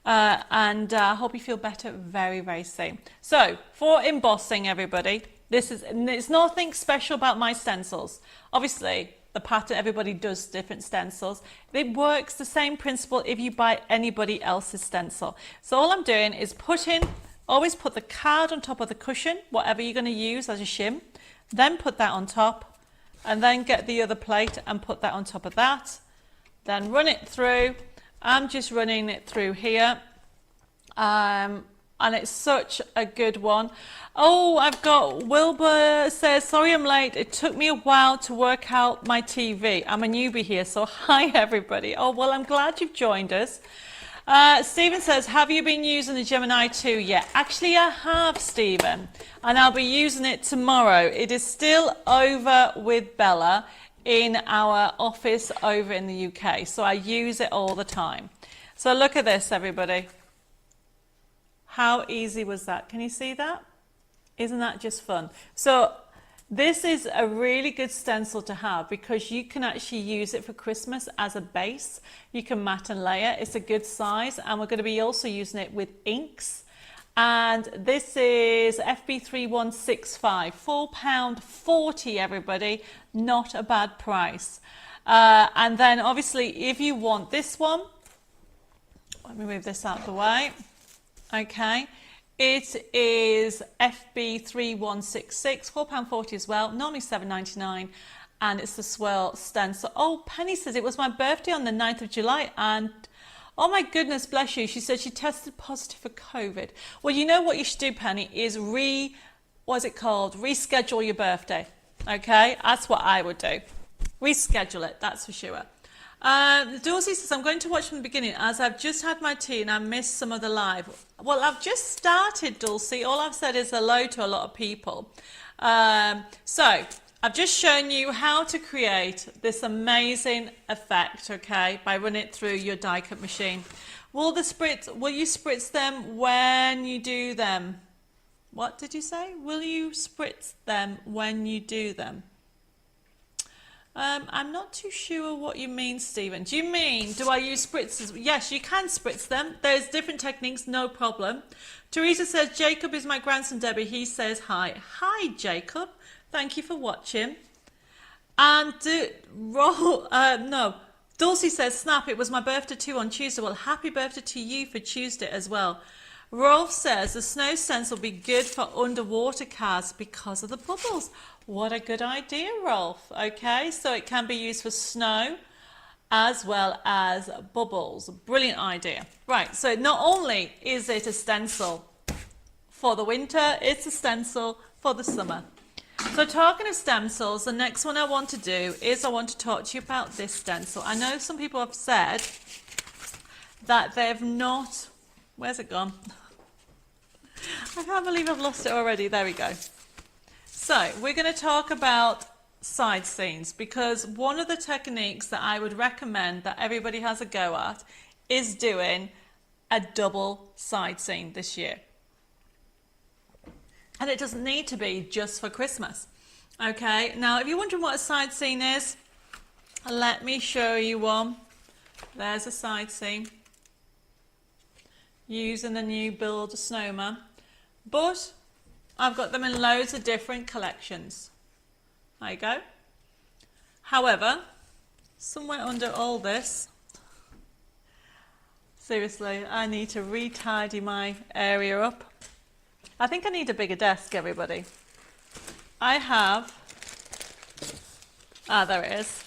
And I hope you feel better very, very soon. So, for embossing, everybody, it's nothing special about my stencils. Obviously, the pattern, everybody does different stencils. It works the same principle if you buy anybody else's stencil. So all I'm doing is always put the card on top of the cushion, whatever you're going to use as a shim, then put that on top, and then get the other plate and put that on top of that. Then run it through. I'm just running it through here. And it's such a good one. Oh, I've got Wilbur says, sorry I'm late. It took me a while to work out my TV. I'm a newbie here, so hi everybody. Oh, well, I'm glad you've joined us. Stephen says, have you been using the Gemini 2 yet? Actually, I have, Stephen, and I'll be using it tomorrow. It is still over with Bella in our office over in the UK, so I use it all the time. So look at this, everybody. How easy was that? Can you see that? Isn't that just fun? So this is a really good stencil to have because you can actually use it for Christmas as a base. You can mat and layer. It's a good size, and we're going to be also using it with inks. And this is FB3165, £4.40, everybody. Not a bad price. And then obviously if you want this one, let me move this out of the way. Okay, it is FB3166, £4.40 as well, normally £7.99, and it's the swirl stencil. Oh, Penny says it was my birthday on the 9th of July, and oh my goodness, bless you, she said she tested positive for COVID. Well, you know what you should do, Penny, is reschedule your birthday, okay? That's what I would do. Reschedule it, that's for sure. Dulcie says, I'm going to watch from the beginning as I've just had my tea and I missed some of the live. Well, I've just started, Dulcie. All I've said is hello to a lot of people. So I've just shown you how to create this amazing effect, okay, by running it through your die cut machine. Will you spritz them when you do them? What did you say? Will you spritz them when you do them? I'm not too sure what you mean, Stephen. Do you mean, do I use spritzers? Yes, you can spritz them. There's different techniques, no problem. Teresa says, Jacob is my grandson, Debbie. He says hi. Hi, Jacob. Thank you for watching. And Dulcie says, snap, it was my birthday too on Tuesday. Well, happy birthday to you for Tuesday as well. Rolf says, the snow stencil will be good for underwater cars because of the bubbles. What a good idea, Rolf. Okay, so it can be used for snow as well as bubbles. Brilliant idea. Right, so not only is it a stencil for the winter, it's a stencil for the summer. So talking of stencils, the next one I want to do is I want to talk to you about this stencil. I know some people have said that they've not, where's it gone? I can't believe I've lost it already. There we go. So we're going to talk about side seams, because one of the techniques that I would recommend that everybody has a go at is doing a double side seam this year. And it doesn't need to be just for Christmas. Okay, now if you're wondering what a side seam is, let me show you one. There's a side seam using the new Build a Snowman, but I've got them in loads of different collections. There you go. However, somewhere under all this, seriously, I need to re-tidy my area up. I think I need a bigger desk, everybody. I have, there it is.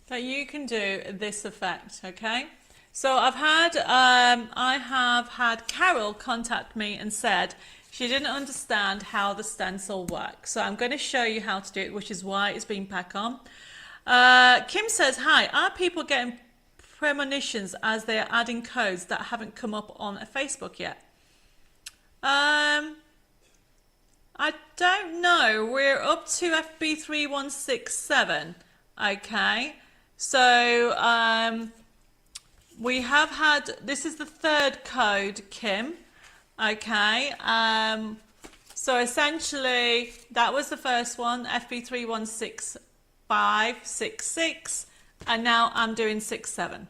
But you can do this effect, okay? So I have had Carol contact me and said she didn't understand how the stencil works. So I'm going to show you how to do it, which is why it's been back on. Kim says, hi, are people getting premonitions as they are adding codes that haven't come up on Facebook yet? I don't know. We're up to FB3167. Okay. So we have had, this is the third code, Kim. Okay. So essentially that was the first one, FB316566, and now I'm doing 67.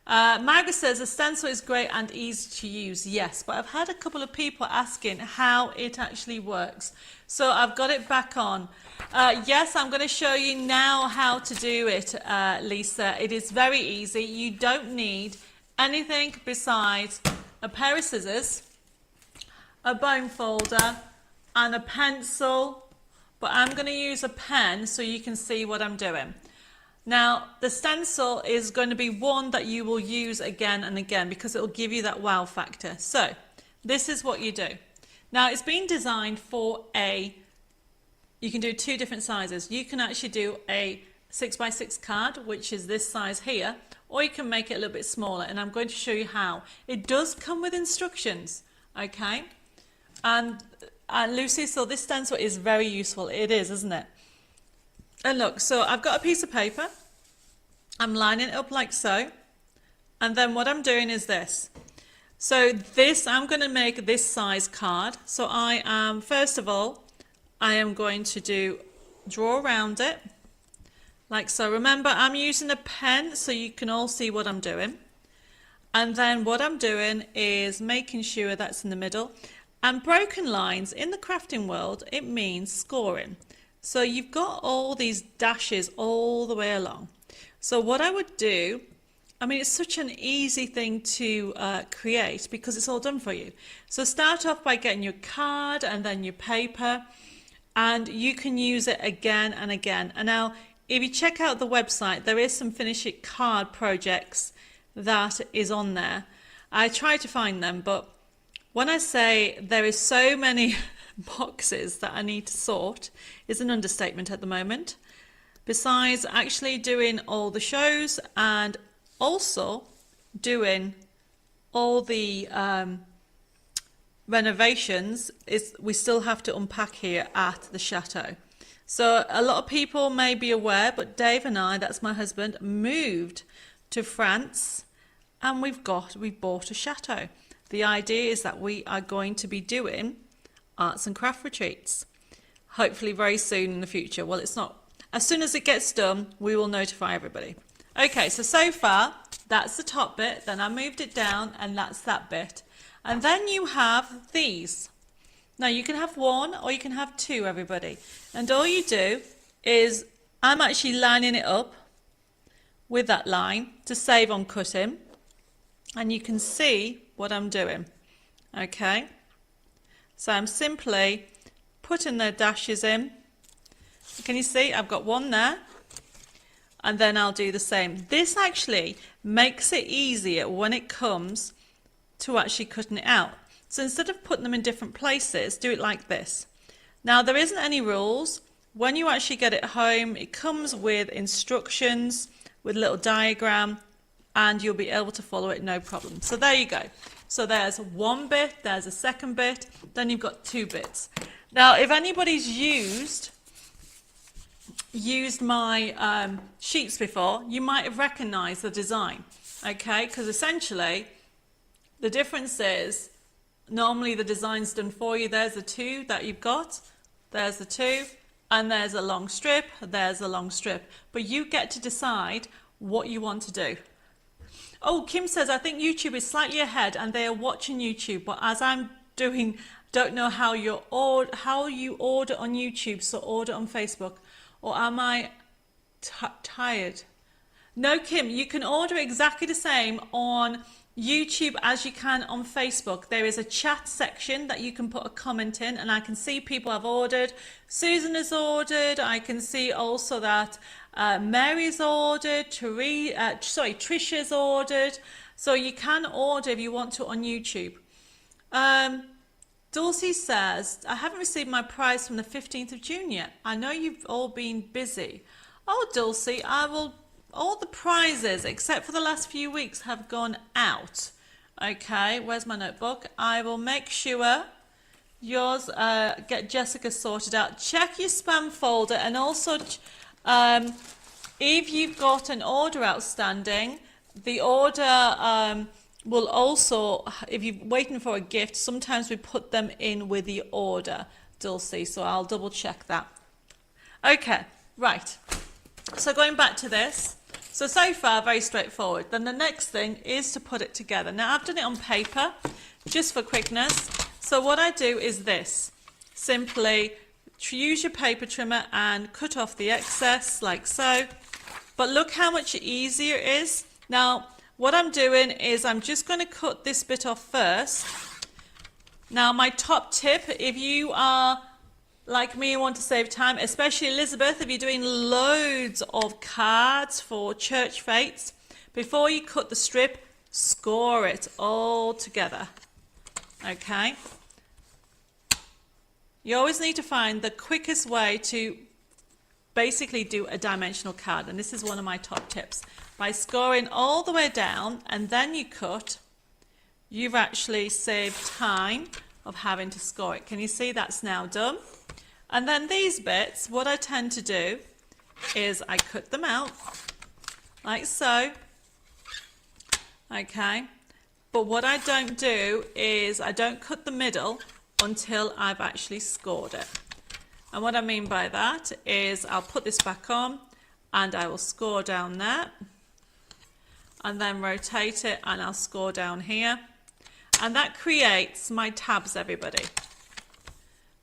Margaret says a stencil is great and easy to use. Yes, but I've had a couple of people asking how it actually works. So I've got it back on. Yes, I'm going to show you now how to do it, Lisa. It is very easy. You don't need anything besides a pair of scissors, a bone folder, and a pencil. But I'm going to use a pen so you can see what I'm doing. Now, the stencil is going to be one that you will use again and again because it will give you that wow factor. So, this is what you do. Now, it's been designed for you can do two different sizes. You can actually do a 6x6 card, which is this size here, or you can make it a little bit smaller, and I'm going to show you how. It does come with instructions, okay? And Lucy, so this stencil is very useful. It is, isn't it? And look, so I've got a piece of paper, I'm lining it up like so, and then what I'm doing is this. So this, I'm going to make this size card. So I am, first of all, I am going to draw around it, like so. Remember, I'm using a pen so you can all see what I'm doing. And then what I'm doing is making sure that's in the middle. And broken lines, in the crafting world, it means scoring. So you've got all these dashes all the way along. So what I would do, I mean, it's such an easy thing to create because it's all done for you. So start off by getting your card and then your paper, and you can use it again and again. And now, if you check out the website, there is some Finish It card projects that is on there. I try to find them, but when I say there is so many boxes that I need to sort, is an understatement at the moment. Besides actually doing all the shows and also doing all the renovations, we still have to unpack here at the chateau. So a lot of people may be aware, but Dave and I, that's my husband, moved to France, and we've bought a chateau. The idea is that we are going to be doing arts and craft retreats, hopefully very soon in the future. Well, it's not, as soon as it gets done, we will notify everybody. Okay, so far, that's the top bit, then I moved it down, and that's that bit. And then you have these. Now, you can have one, or you can have two, everybody. And all you do is, I'm actually lining it up with that line to save on cutting. And you can see what I'm doing, okay? So I'm simply putting the dashes in. Can you see? I've got one there, and then I'll do the same. This actually makes it easier when it comes to actually cutting it out. So instead of putting them in different places, do it like this. Now, there isn't any rules. When you actually get it home, it comes with instructions, with a little diagram, and you'll be able to follow it no problem. So there you go. So there's one bit, there's a second bit, then you've got two bits. Now, if anybody's used my sheets before, you might have recognized the design, okay? Because essentially, the difference is, normally the design's done for you. There's the two that you've got, there's the two, and there's a long strip, there's a long strip. But you get to decide what you want to do. Oh, Kim says, I think YouTube is slightly ahead and they are watching YouTube, but as I'm don't know how you order on YouTube, so order on Facebook. Or am I tired? No, Kim, you can order exactly the same on YouTube as you can on Facebook. There is a chat section that you can put a comment in, and I can see people have ordered. Susan has ordered. I can see also that Mary's ordered. Trisha's ordered. So you can order if you want to on YouTube. Dulcie says, I haven't received my prize from the 15th of June yet. I know you've all been busy. Oh, Dulcie, all the prizes, except for the last few weeks, have gone out. Okay, where's my notebook? I will make sure yours, get Jessica sorted out. Check your spam folder, and also if you've got an order outstanding, the order will also, if you're waiting for a gift, sometimes we put them in with the order, Dulcie, so I'll double check that. Okay, right. So going back to this, so far very straightforward. Then the next thing is to put it together. Now I've done it on paper, just for quickness. So what I do is this, simply use your paper trimmer and cut off the excess like so. But look how much easier it is. Now, what I'm doing is I'm just going to cut this bit off first. Now, my top tip, if you are like me and want to save time, especially Elizabeth, if you're doing loads of cards for church fetes, before you cut the strip, score it all together. Okay? You always need to find the quickest way to basically do a dimensional card, and this is one of my top tips. By scoring all the way down and then you cut, you've actually saved time of having to score it. Can you see that's now done? And then these bits, what I tend to do is I cut them out like so. Okay, but what I don't do is I don't cut the middle until I've actually scored it. And what I mean by that is I'll put this back on and I will score down there, and then rotate it and I'll score down here. And that creates my tabs, everybody.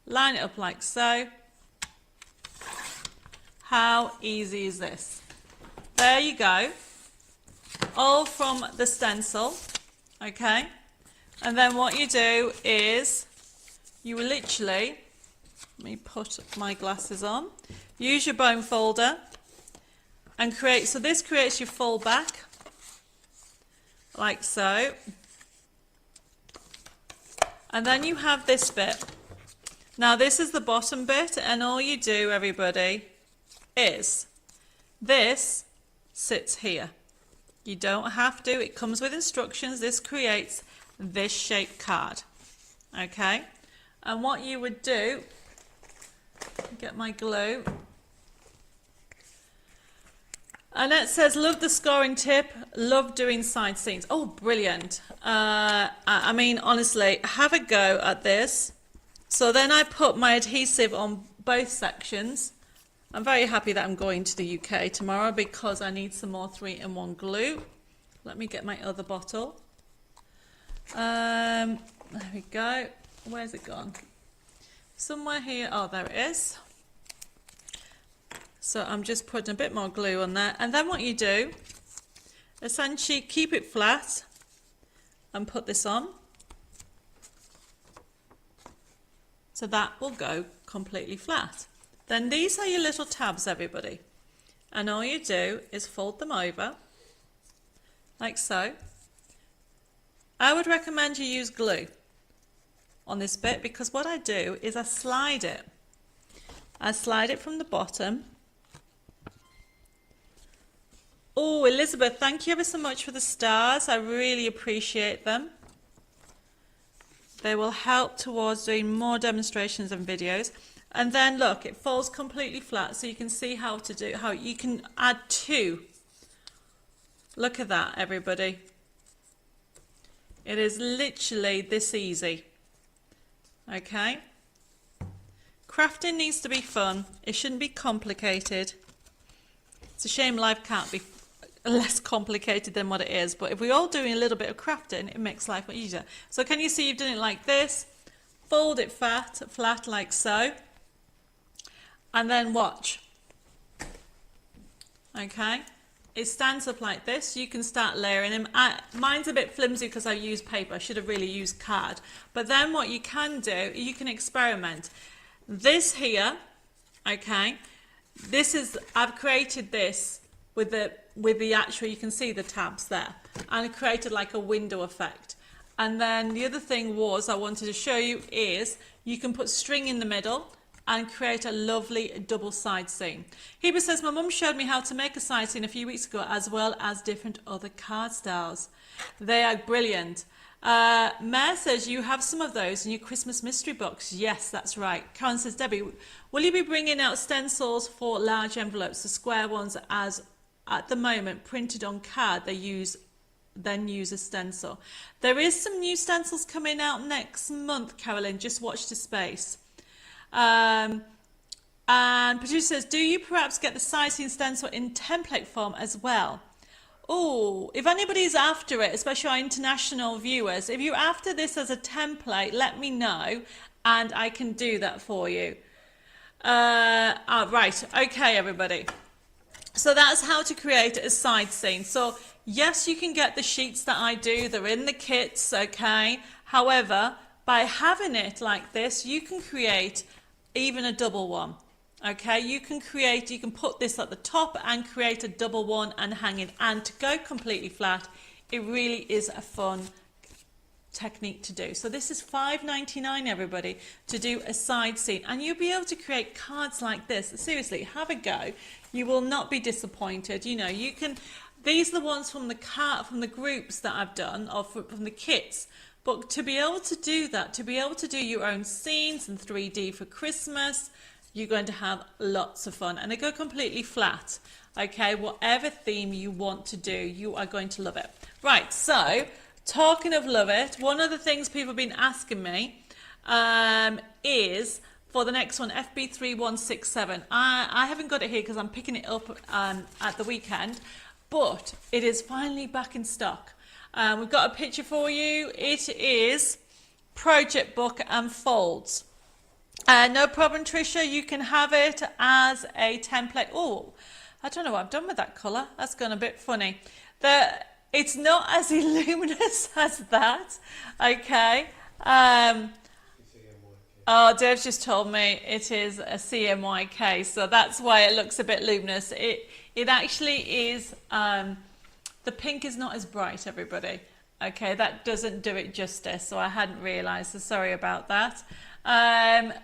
Line it up like so. How easy is this? There you go. All from the stencil, okay? And then what you do is you literally, let me put my glasses on, use your bone folder and create, so this creates your full back, like so. And then you have this bit. Now this is the bottom bit, and all you do, everybody, is this sits here. You don't have to, it comes with instructions. This creates this shaped card. Okay? And what you would do, get my glue. Annette says, love the scoring tip, love doing side seams. Oh, brilliant. I mean, honestly, have a go at this. So then I put my adhesive on both sections. I'm very happy that I'm going to the UK tomorrow because I need some more 3-in-1 glue. Let me get my other bottle. There we go. Where's it gone? Somewhere here. Oh, there it is. So I'm just putting a bit more glue on there. And then what you do, essentially keep it flat and put this on. So that will go completely flat. Then these are your little tabs, everybody. And all you do is fold them over, like so. I would recommend you use glue on this bit because what I do is I slide it. I slide it from the bottom. Oh, Elizabeth, thank you ever so much for the stars. I really appreciate them. They will help towards doing more demonstrations and videos. And then look, it folds completely flat, so you can see how to do, how you can add two. Look at that, everybody. It is literally this easy. Okay. Crafting needs to be fun. It shouldn't be complicated. It's a shame life can't be less complicated than what it is, but if we're all doing a little bit of crafting, it makes life much easier. So can you see you've done it like this? Fold it flat like so, and then watch. Okay, it stands up like this. You can start layering them. Mine's a bit flimsy because I used paper. I should have really used card. But then what you can do, you can experiment. This here, okay, this is, I've created this with the actual, you can see the tabs there, and it created like a window effect. And then the other thing was I wanted to show you is you can put string in the middle and create a lovely double side seam. Heba says, my mum showed me how to make a side seam a few weeks ago, as well as different other card styles. They are brilliant. Mare says you have some of those in your Christmas mystery box. Yes, that's right. Karen says, Debbie, will you be bringing out stencils for large envelopes, the square ones, as at the moment printed on card then use a stencil? There is some new stencils coming out next month, Carolyn. Just watch the space. And producer says, do you perhaps get the side seam stencil in template form as well? Oh, if anybody's after it, especially our international viewers, if you're after this as a template, let me know and I can do that for you. Right, okay, everybody. So that's how to create a side seam. So yes, you can get the sheets that I do. They're in the kits, okay? However, by having it like this, you can create even a double one. Okay, you can put this at the top and create a double one and hang it. And to go completely flat, it really is a fun technique to do. So this is $5.99, everybody, to do a side seam. And you'll be able to create cards like this. Seriously, have a go. You will not be disappointed. You know, you can, these are the ones from the groups that I've done, or from the kits. But to be able to do that, to be able to do your own scenes in 3D for Christmas, you're going to have lots of fun, and they go completely flat. Okay, whatever theme you want to do, you are going to love it. Right, so talking of love it, one of the things people have been asking me is for the next one, FB3167. I haven't got it here because I'm picking it up at the weekend, but it is finally back in stock. We've got a picture for you. It is project book and folds. No problem, Tricia. You can have it as a template. Oh, I don't know what I've done with that colour. That's gone a bit funny. It's not as illuminous as that. Okay. Oh, Dave's just told me it is a CMYK, so that's why it looks a bit luminous. It actually is. The pink is not as bright, everybody. Okay, that doesn't do it justice, so I hadn't realised, so sorry about that. If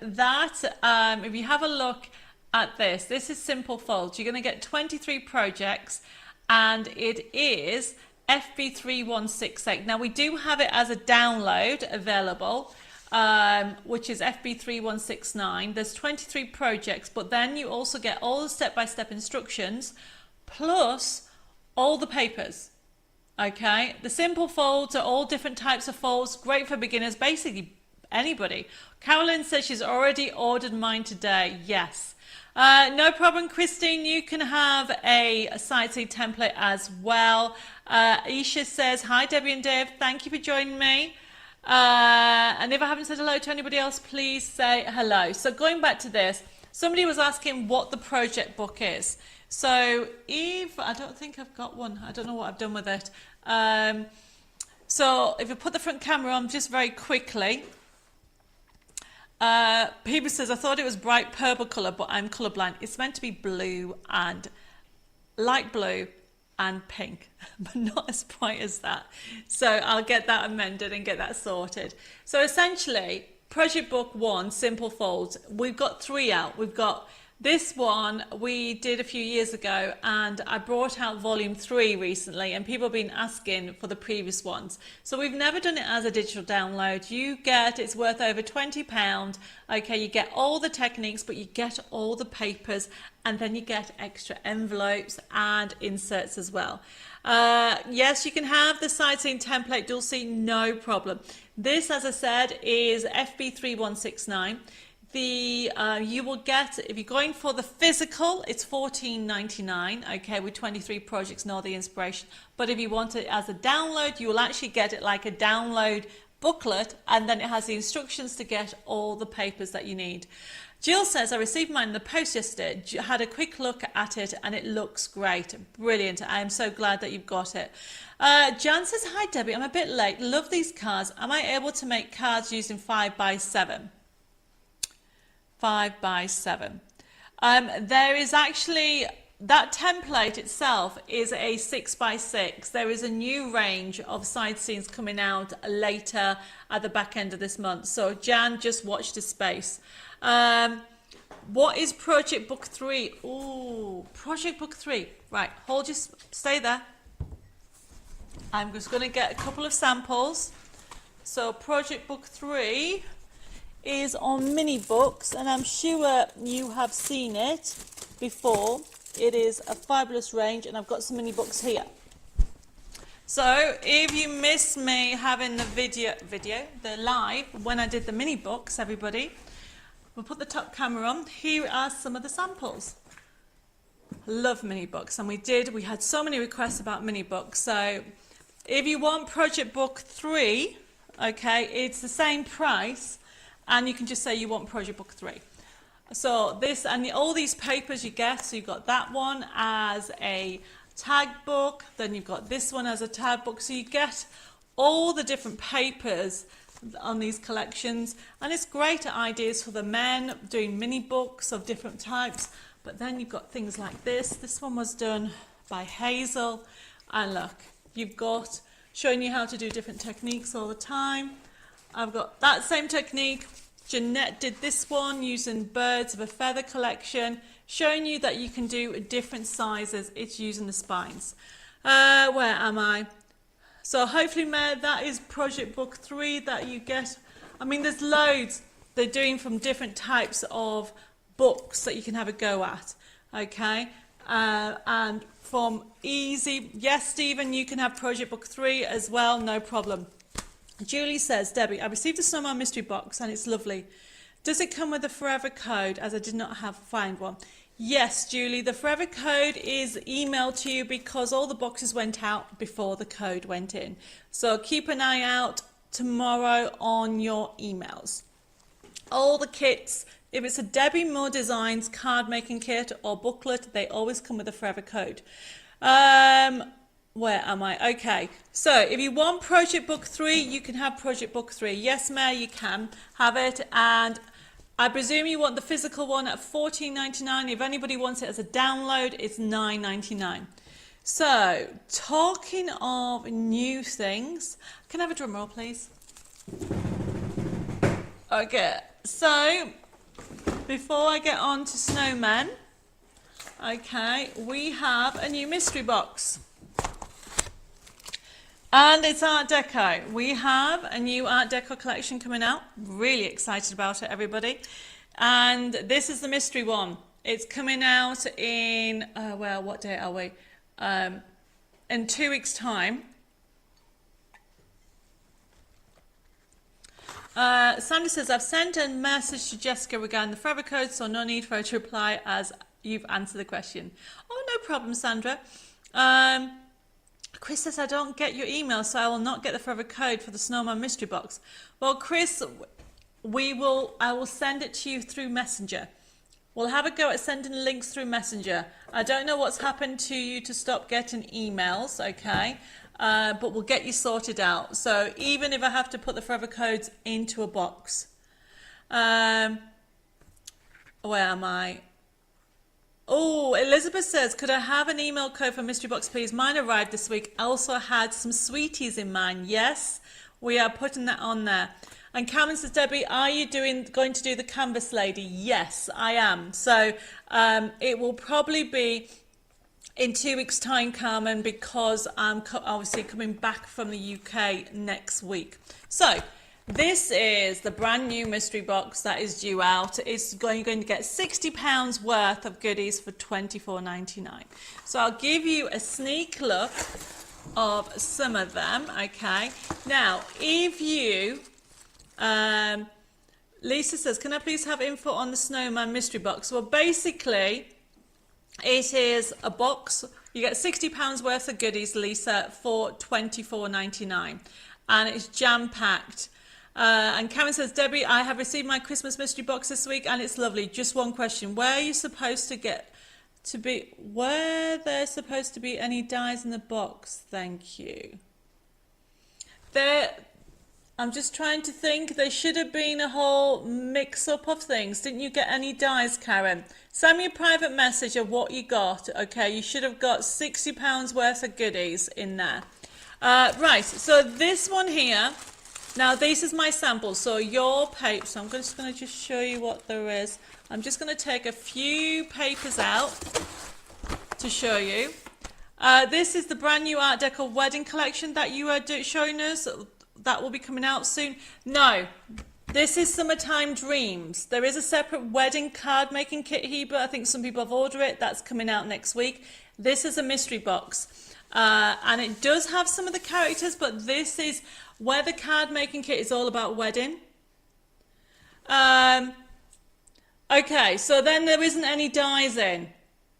you have a look at this is simple folds. You're going to get 23 projects, and it is FB3168. Now, we do have it as a download available, which is FB3169. There's 23 projects, but then you also get all the step-by-step instructions, plus all the papers. Okay, the simple folds are all different types of folds, great for beginners, basically anybody. Carolyn says she's already ordered mine today. Yes. No problem, Christine. You can have a side seam template as well. Isha says, hi, Debbie and Dave. Thank you for joining me. And if I haven't said hello to anybody else, please say hello. So going back to this, somebody was asking what the project book is. So if, I don't think I've got one. I don't know what I've done with it. So if you put the front camera on just very quickly. Heba says, I thought it was bright purple colour, but I'm colourblind. It's meant to be blue and light blue and pink, but not as bright as that. So I'll get that amended and get that sorted. So essentially, project book 1, simple folds. We've got 3 out. We've got This one we did a few years ago, and I brought out volume 3 recently, and people have been asking for the previous ones. So we've never done it as a digital download. It's worth over £20. Okay, you get all the techniques, but you get all the papers, and then you get extra envelopes and inserts as well. Yes, you can have the sightseeing template, Dulcie, no problem. This, as I said, is FB3169. You will get, if you're going for the physical, it's $14.99, okay, with 23 projects and all the inspiration. But if you want it as a download, you will actually get it like a download booklet, and then it has the instructions to get all the papers that you need. Jill says, I received mine in the post yesterday, had a quick look at it, and it looks great. Brilliant. I am so glad that you've got it. Jan says, hi Debbie, I'm a bit late. Love these cards. Am I able to make cards using 5x7? 5x7. There is actually, that template itself is a 6x6. There is a new range of side scenes coming out later at the back end of this month. So Jan, just watch this space. What is Project Book 3? Ooh, Project Book 3. Right, stay there. I'm just going to get a couple of samples. So Project Book 3 is on mini books, and I'm sure you have seen it before. It is a fabulous range, and I've got some mini books here. So if you miss me having the the live when I did the mini books, everybody, we'll put the top camera on. Here are some of the samples. Love mini books, and we had so many requests about mini books. So if you want Project Book 3, okay, it's the same price. And you can just say you want Project Book 3. So this and all these papers you get, so you've got that one as a tag book, then you've got this one as a tag book. So you get all the different papers on these collections. And it's great ideas for the men doing mini books of different types. But then you've got things like this. This one was done by Hazel. And look, you've got showing you how to do different techniques all the time. I've got that same technique. Jeanette did this one using Birds of a Feather collection, showing you that you can do different sizes. It's using the spines. Where am I? So hopefully, Mayor, that is Project Book 3 that you get. I mean, there's loads they're doing from different types of books that you can have a go at. Okay? And from easy, yes, Stephen, you can have Project Book 3 as well, no problem. Julie says, Debbie, I received the Snowman mystery box and it's lovely. Does it come with a forever code, as I did not find one? Yes, Julie, the forever code is emailed to you because all the boxes went out before the code went in. So keep an eye out tomorrow on your emails. All the kits, if it's a Debbie Moore Designs card making kit or booklet, they always come with a forever code. Where am I? Okay, so if you want Project Book 3, you can have Project Book 3. Yes, Mayor, you can have it. And I presume you want the physical one at $14.99. If anybody wants it as a download, it's $9.99. So, talking of new things, can I have a drum roll, please? Okay, so before I get on to Snowman, okay, we have a new mystery box. And it's Art Deco. We have a new Art Deco collection coming out. Really excited about it, everybody. And this is the mystery one. It's coming out in, well, what date are we? In 2 weeks' time. Sandy says, I've sent a message to Jessica regarding the forever code, so no need for her to reply as you've answered the question. Oh, no problem, Sandra. Chris says, I don't get your email, so I will not get the forever code for the Snowman mystery box. Well, Chris, I will send it to you through Messenger. We'll have a go at sending links through Messenger. I don't know what's happened to you to stop getting emails, okay? But we'll get you sorted out. So even if I have to put the forever codes into a box. Where am I? Oh, Elizabeth says, could I have an email code for mystery box, please? Mine arrived this week. I also had some sweeties in mine. Yes, we are putting that on there. And Cameron says, Debbie, are you going to do the canvas lady? Yes, I am. So it will probably be in 2 weeks' time, Carmen, because I'm obviously coming back from the UK next week. So this is the brand new mystery box that is due out. It's going to get £60 worth of goodies for $24.99. So I'll give you a sneak look of some of them. Okay. Now, if you, Lisa says, can I please have info on the Snowman mystery box? Well, basically, it is a box. You get £60 worth of goodies, Lisa, for $24.99, and it's jam-packed. And Karen says, Debbie, I have received my Christmas mystery box this week, and it's lovely. Just one question: where are you supposed to get to be? Were there supposed to be any dies in the box? Thank you. I'm just trying to think. There should have been a whole mix-up of things. Didn't you get any dies, Karen? Send me a private message of what you got. Okay, you should have got £60 worth of goodies in there. Right, so this one here. Now, this is my sample. So your paper. So I'm just going to show you what there is. I'm just going to take a few papers out to show you. This is the brand new Art Deco wedding collection that you are showing us. That will be coming out soon. No, this is Summertime Dreams. There is a separate wedding card making kit here, but I think some people have ordered it. That's coming out next week. This is a mystery box. And it does have some of the characters, but this is where the card making kit is all about wedding. Okay, so then there isn't any dies in.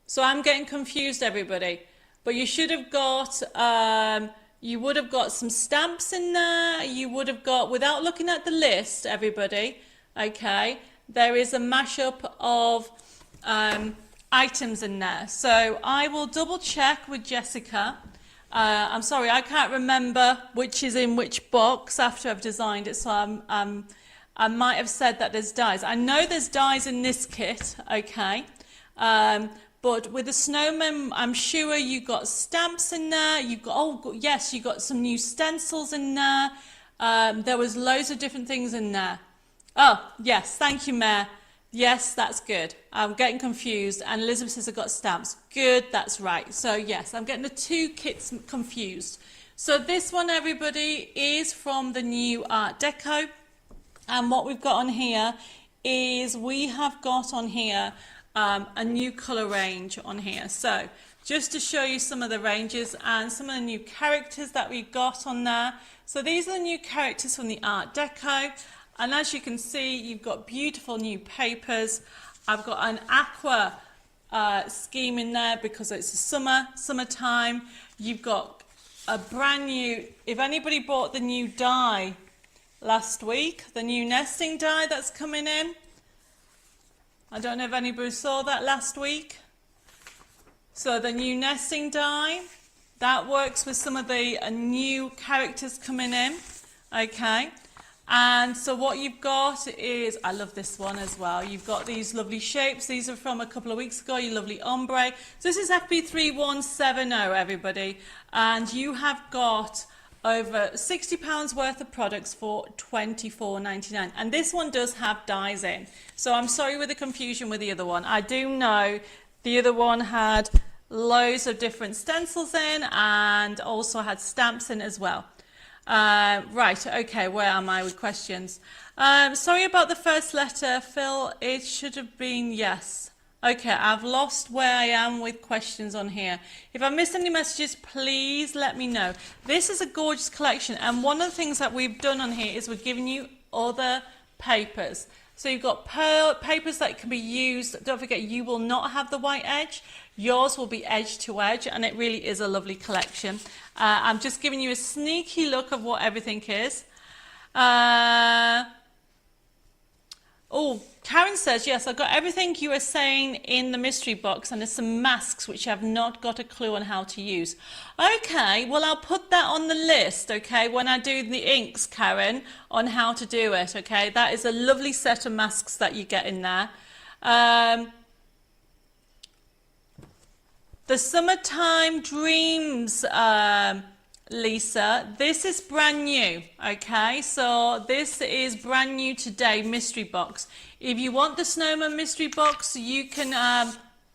So I'm getting confused, everybody. But you should have got... you would have got some stamps in there. You would have got, without looking at the list, everybody, okay, there is a mashup of items in there. So I will double check with Jessica. I'm sorry, I can't remember which is in which box after I've designed it. So I might have said that there's dies. I know there's dies in this kit, okay. But with the Snowman, I'm sure you got stamps in there. You got, oh yes, you got some new stencils in there. There was loads of different things in there. Oh yes, thank you, Mayor. Yes, that's good. I'm getting confused. And Elizabeth says I got stamps. Good, that's right. So yes, I'm getting the two kits confused. So this one, everybody, is from the new Art Deco. And what we've got on here is we have got on here a new colour range on here. So just to show you some of the ranges and some of the new characters that we've got on there. So these are the new characters from the Art Deco, and as you can see, you've got beautiful new papers. I've got an aqua scheme in there because it's summertime. You've got a brand new, if anybody bought the new die last week, the new nesting die that's coming in, I don't know if anybody saw that last week. So the new nesting die, that works with some of the new characters coming in, okay. And so what you've got is, I love this one as well, you've got these lovely shapes. These are from a couple of weeks ago, your lovely ombre. So this is FP3170, everybody, and you have got over £60 worth of products for $24.99, and this one does have dies in. So I'm sorry with the confusion with the other one. I do know the other one had loads of different stencils in and also had stamps in as well. Right, okay, where am I with questions? Sorry about the first letter, Phil. It should have been yes. Okay, I've lost where I am with questions on here. If I missed any messages, please let me know. This is a gorgeous collection, and one of the things that we've done on here is we're giving you other papers. So you've got papers that can be used. Don't forget, you will not have the white edge. Yours will be edge to edge, and it really is a lovely collection. I'm just giving you a sneaky look of what everything is. Oh, Karen says, yes, I've got everything you were saying in the mystery box, and there's some masks which I've not got a clue on how to use. Okay, well, I'll put that on the list, okay, when I do the inks, Karen, on how to do it, okay? That is a lovely set of masks that you get in there. The Summertime Dreams Lisa, this is brand new, okay? So this is brand new today, mystery box. If you want the Snowman mystery box, you can,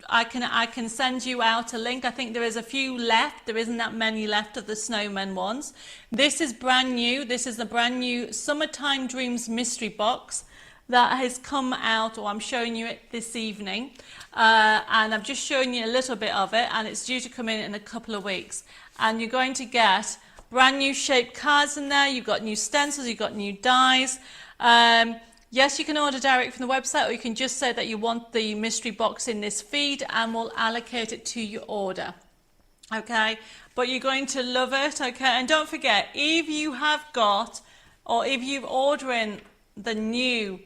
I can send you out a link. I think there is a few left. There isn't that many left of the Snowman ones. This is brand new. This is the brand new Summertime Dreams mystery box that has come out, or I'm showing you it this evening. And I'm just showing you a little bit of it, and it's due to come in a couple of weeks. And you're going to get brand new shaped cards in there. You've got new stencils, you've got new dies. Yes, you can order direct from the website, or you can just say that you want the mystery box in this feed and we'll allocate it to your order. Okay, but you're going to love it, okay? And don't forget, if you have got, or if you're ordering the new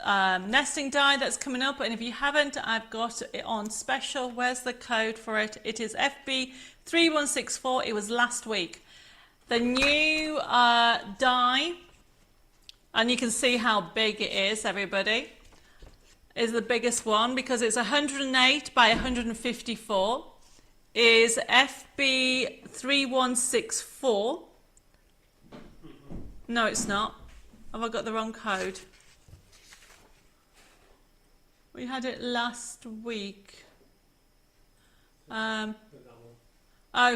nesting die that's coming up, and if you haven't, I've got it on special. Where's the code for it? It is FB3164. It was last week. The new die, and you can see how big it is, everybody, is the biggest one because it's 108 by 154, is FB3164. No, it's not. Have I got the wrong code? We had it last week. Oh,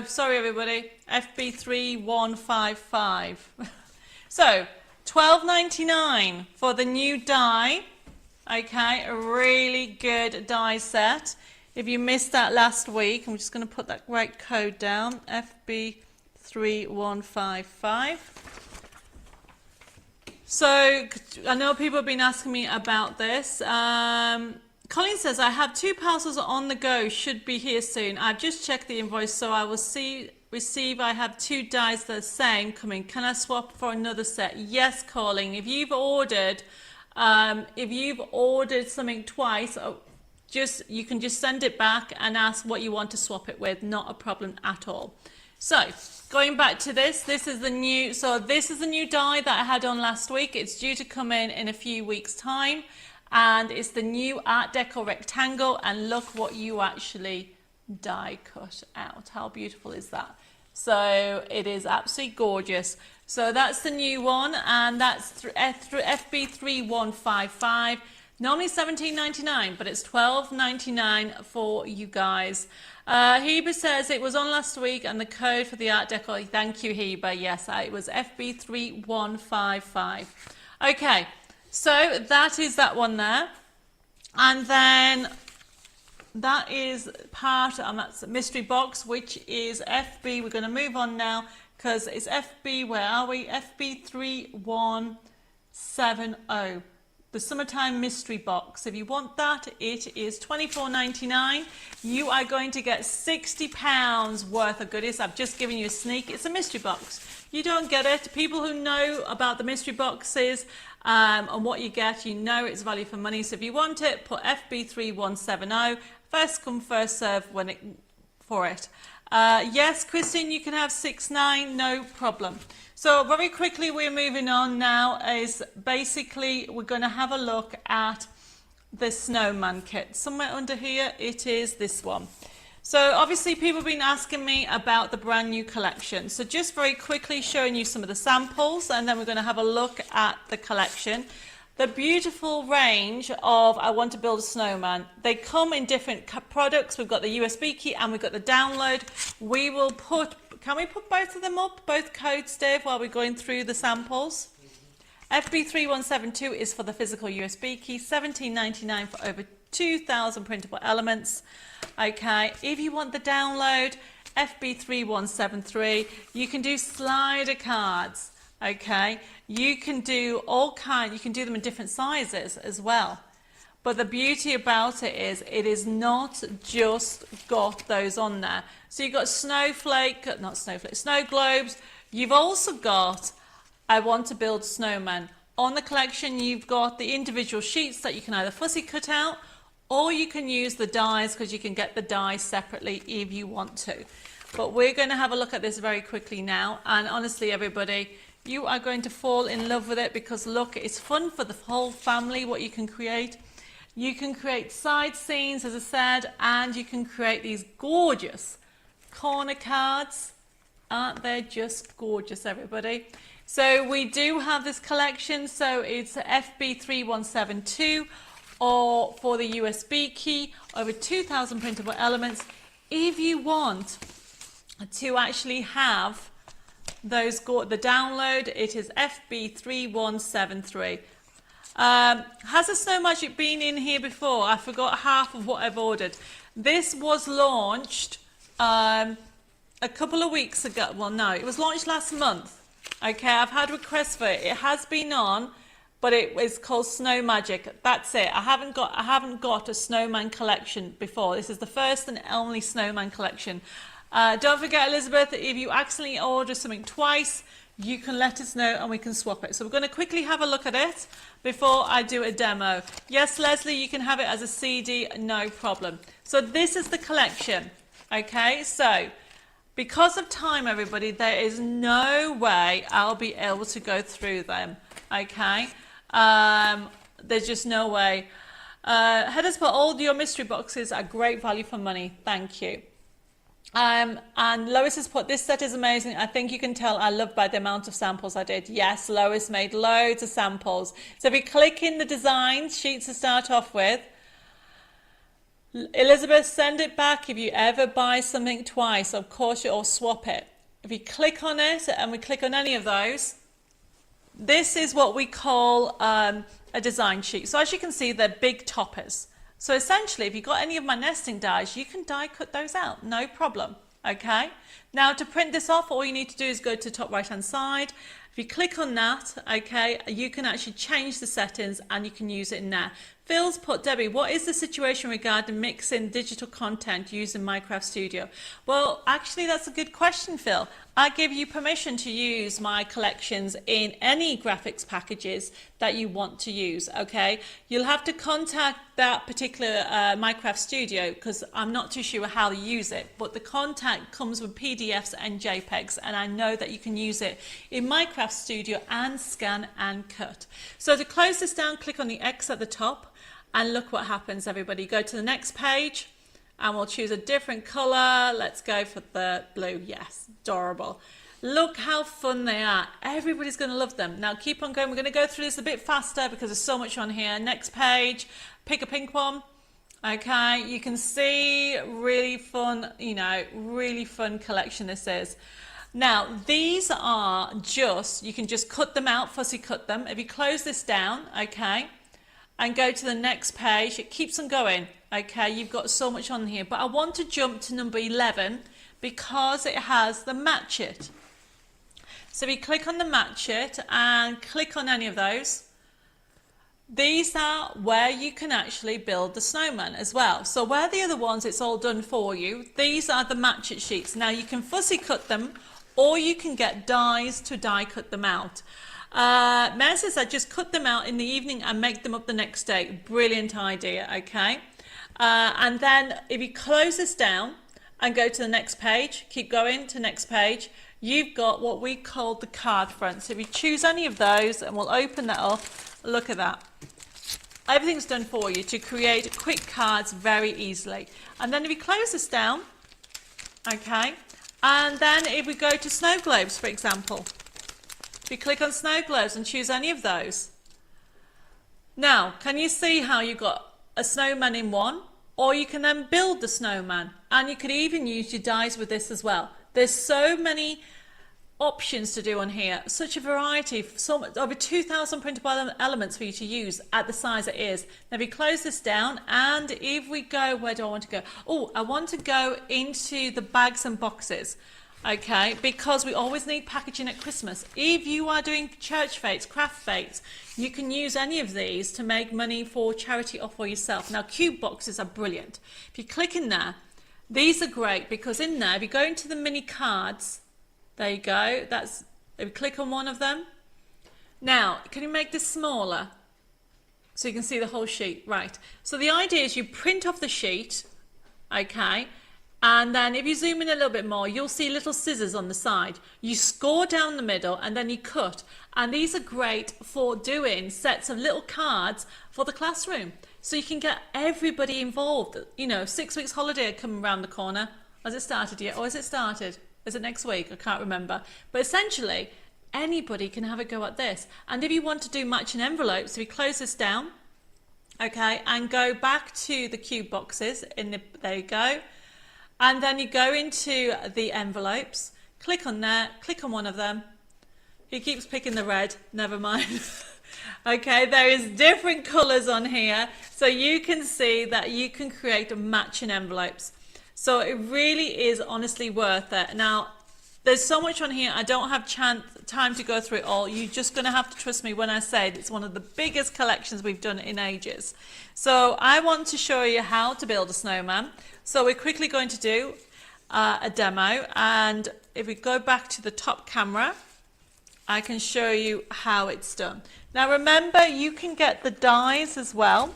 sorry everybody. FB3155. So, $12.99 for the new die. Okay, a really good die set. If you missed that last week, I'm just going to put that right code down. FB3155. So, I know people have been asking me about this. Colin says, I have 2 parcels on the go, should be here soon. I've just checked the invoice, so I will receive, I have 2 dies the same coming. Can I swap for another set? Yes, Colin. If you've ordered something twice, you can just send it back and ask what you want to swap it with. Not a problem at all. So, going back to this is the new, this is the new die that I had on last week. It's due to come in a few weeks' time, and it's the new Art Deco rectangle, and look what you actually die cut out. How beautiful is that? So, it is absolutely gorgeous. So, that's the new one, and that's FB3155. Normally $17.99, but it's $12.99 for you guys. Heba says it was on last week, and the code for the Art Deco. Thank you, Heba. Yes, it was FB3155. Okay, so that is that one there, and then that is part. That's a mystery box, which is FB. We're going to move on now because it's FB. Where are we? FB3170. The Summertime Mystery Box. If you want that, it is $24.99. You are going to get £60 worth of goodies. I've just given you a sneak. It's a mystery box. You don't get it. People who know about the mystery boxes and what you get, you know it's value for money. So if you want it, put FB3170. First come, first serve for it. Yes, Christine, you can have 6.9, no problem. So very quickly, we're moving on now. Is basically we're going to have a look at the Snowman kit. Somewhere under here, it is this one. So obviously, people have been asking me about the brand new collection. So just very quickly showing you some of the samples, and then we're going to have a look at the collection. The beautiful range of I Want to Build a Snowman. They come in different products. We've got the USB key and we've got the download. We will can we put both of them up, both codes, Dave, while we're going through the samples? FB3172 is for the physical USB key, $17.99 for over 2,000 printable elements. Okay, if you want the download, FB3173, you can do slider cards. Okay, you can do you can do them in different sizes as well. But the beauty about it is not just got those on there. So you've got snow globes. You've also got I Want to Build Snowman. On the collection, you've got the individual sheets that you can either fussy cut out, or you can use the dies because you can get the dies separately if you want to. But we're going to have a look at this very quickly now. And honestly, everybody, you are going to fall in love with it because look, it's fun for the whole family what you can create. You can create side scenes, as I said, and you can create these gorgeous corner cards. Aren't they just gorgeous, everybody? So we do have this collection. So it's FB3172, or for the USB key, over 2,000 printable elements. If you want to actually have those, the download, it is FB3173. Has the Snow Magic been in here before? I forgot half of what I've ordered. This was launched a couple of weeks ago. Well, no, it was launched last month. Okay, I've had requests for it. It has been on, but it is called Snow Magic. That's it. I haven't got a Snowman collection before. This is the first and only Snowman collection. Don't forget, Elizabeth, if you accidentally order something twice, you can let us know and we can swap it. So we're going to quickly have a look at it before I do a demo. Yes, Leslie, you can have it as a CD, no problem. So this is the collection. Okay, so because of time, everybody, there is no way I'll be able to go through them. Okay, there's just no way. Headers for all your mystery boxes are great value for money. Thank you. And Lois has put, this set is amazing. I think you can tell I love by the amount of samples I did. Yes, Lois made loads of samples. So if you click in the design sheets to start off with, Elizabeth, send it back if you ever buy something twice. Of course, you'll swap it. If you click on it and we click on any of those, this is what we call a design sheet. So as you can see, they're big toppers. So essentially, if you've got any of my nesting dies, you can die cut those out, no problem. Okay. Now to print this off, all you need to do is go to the top right hand side. If you click on that, okay, you can actually change the settings and you can use it in there. Phil's put, Debbie, what is the situation regarding mixing digital content using Minecraft Studio? Well, actually, that's a good question, Phil. I give you permission to use my collections in any graphics packages that you want to use, okay? You'll have to contact that particular Minecraft Studio because I'm not too sure how to use it, but the contact comes with PDFs and JPEGs, and I know that you can use it in Minecraft Studio and scan and cut. So to close this down, click on the X at the top, and look what happens, everybody. Go to the next page and we'll choose a different color. Let's go for the blue. Yes, adorable. Look how fun they are. Everybody's going to love them. Now keep on going. We're going to go through this a bit faster because there's so much on here. Next page, pick a pink one. Okay, you can see really fun, you know, really fun collection this is. Now, these are just, you can just cut them out, fussy cut them. If you close this down, okay, and go to the next page, it keeps on going. Okay, you've got so much on here, but I want to jump to number 11 because it has the match it. So if you click on the match it and click on any of those, these are where you can actually build the snowman as well. So where the other ones, it's all done for you. These are the match it sheets. Now you can fussy cut them or you can get dies to die cut them out. Mare says I just cut them out in the evening and make them up the next day. Brilliant idea, okay? And then if you close this down and go to the next page, keep going to next page, you've got what we call the card front. So if you choose any of those, and we'll open that up, look at that. Everything's done for you to create quick cards very easily. And then if you close this down, okay, and then if we go to snow globes, for example, if you click on snow globes and choose any of those. Now, can you see how you got a snowman in one? Or you can then build the snowman. And you could even use your dies with this as well. There's so many options to do on here. Such a variety. Over 2,000 printable elements for you to use at the size it is. Now, if we close this down, and if we go, where do I want to go? Oh, I want to go into the bags and boxes. Okay, because we always need packaging at Christmas. If you are doing church fates, craft fates, you can use any of these to make money for charity or for yourself. Now, cube boxes are brilliant. If you click in there, these are great because in there, if you go into the mini cards, there you go. If you click on one of them. Now, can you make this smaller? So you can see the whole sheet, right. So the idea is you print off the sheet, okay, and then if you zoom in a little bit more, you'll see little scissors on the side. You score down the middle and then you cut. And these are great for doing sets of little cards for the classroom. So you can get everybody involved. You know, 6 weeks holiday coming around the corner. Has it started yet? Or has it started? Is it next week? I can't remember. But essentially, anybody can have a go at this. And if you want to do matching envelopes, if you close this down, okay, and go back to the cube boxes, there you go. And then you go into the envelopes, click on there, click on one of them. He keeps picking the red, never mind. Okay, there is different colors on here, so you can see that you can create matching envelopes. So it really is honestly worth it. Now, there's so much on here, I don't have time to go through it all. You're just going to have to trust me when I say it's one of the biggest collections we've done in ages. So I want to show you how to build a snowman. So we're quickly going to do a demo, and if we go back to the top camera, I can show you how it's done. Now remember, you can get the dies as well,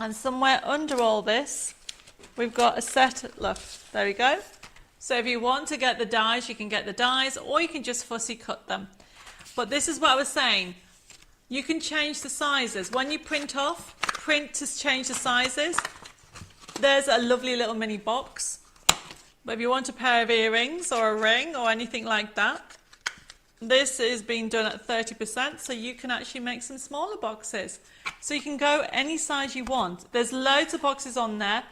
and somewhere under all this we've got a set. Look, there we go. So if you want to get the dies, you can get the dies, or you can just fussy cut them. But this is what I was saying, you can change the sizes. When you print off, print to change the sizes. There's a lovely little mini box. But if you want a pair of earrings or a ring or anything like that, this is being done at 30%, so you can actually make some smaller boxes. So you can go any size you want. There's loads of boxes on there.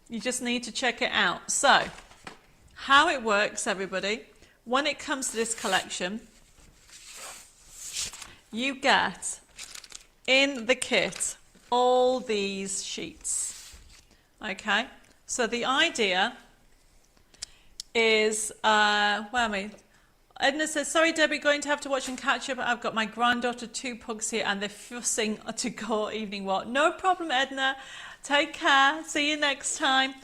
You just need to check it out. So, how it works, everybody, when it comes to this collection, you get in the kit all these sheets. Okay? So the idea is, where am I? Edna says, sorry Debbie, going to have to watch and catch up. I've got my granddaughter, 2 pugs here, and they're fussing to go evening walk. No problem, Edna. Take care. See you next time.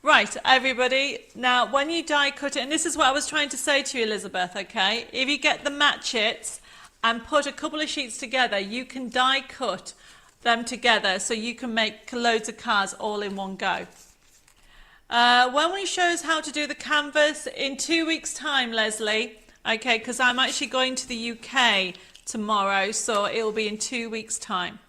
Right, everybody. Now, when you die cut it, and this is what I was trying to say to you, Elizabeth, okay? If you get the match it and put a couple of sheets together, you can die cut them together so you can make loads of cards all in one go. When we show us how to do the canvas, in 2 weeks' time, Leslie, okay, because I'm actually going to the UK tomorrow, so it'll be in 2 weeks' time.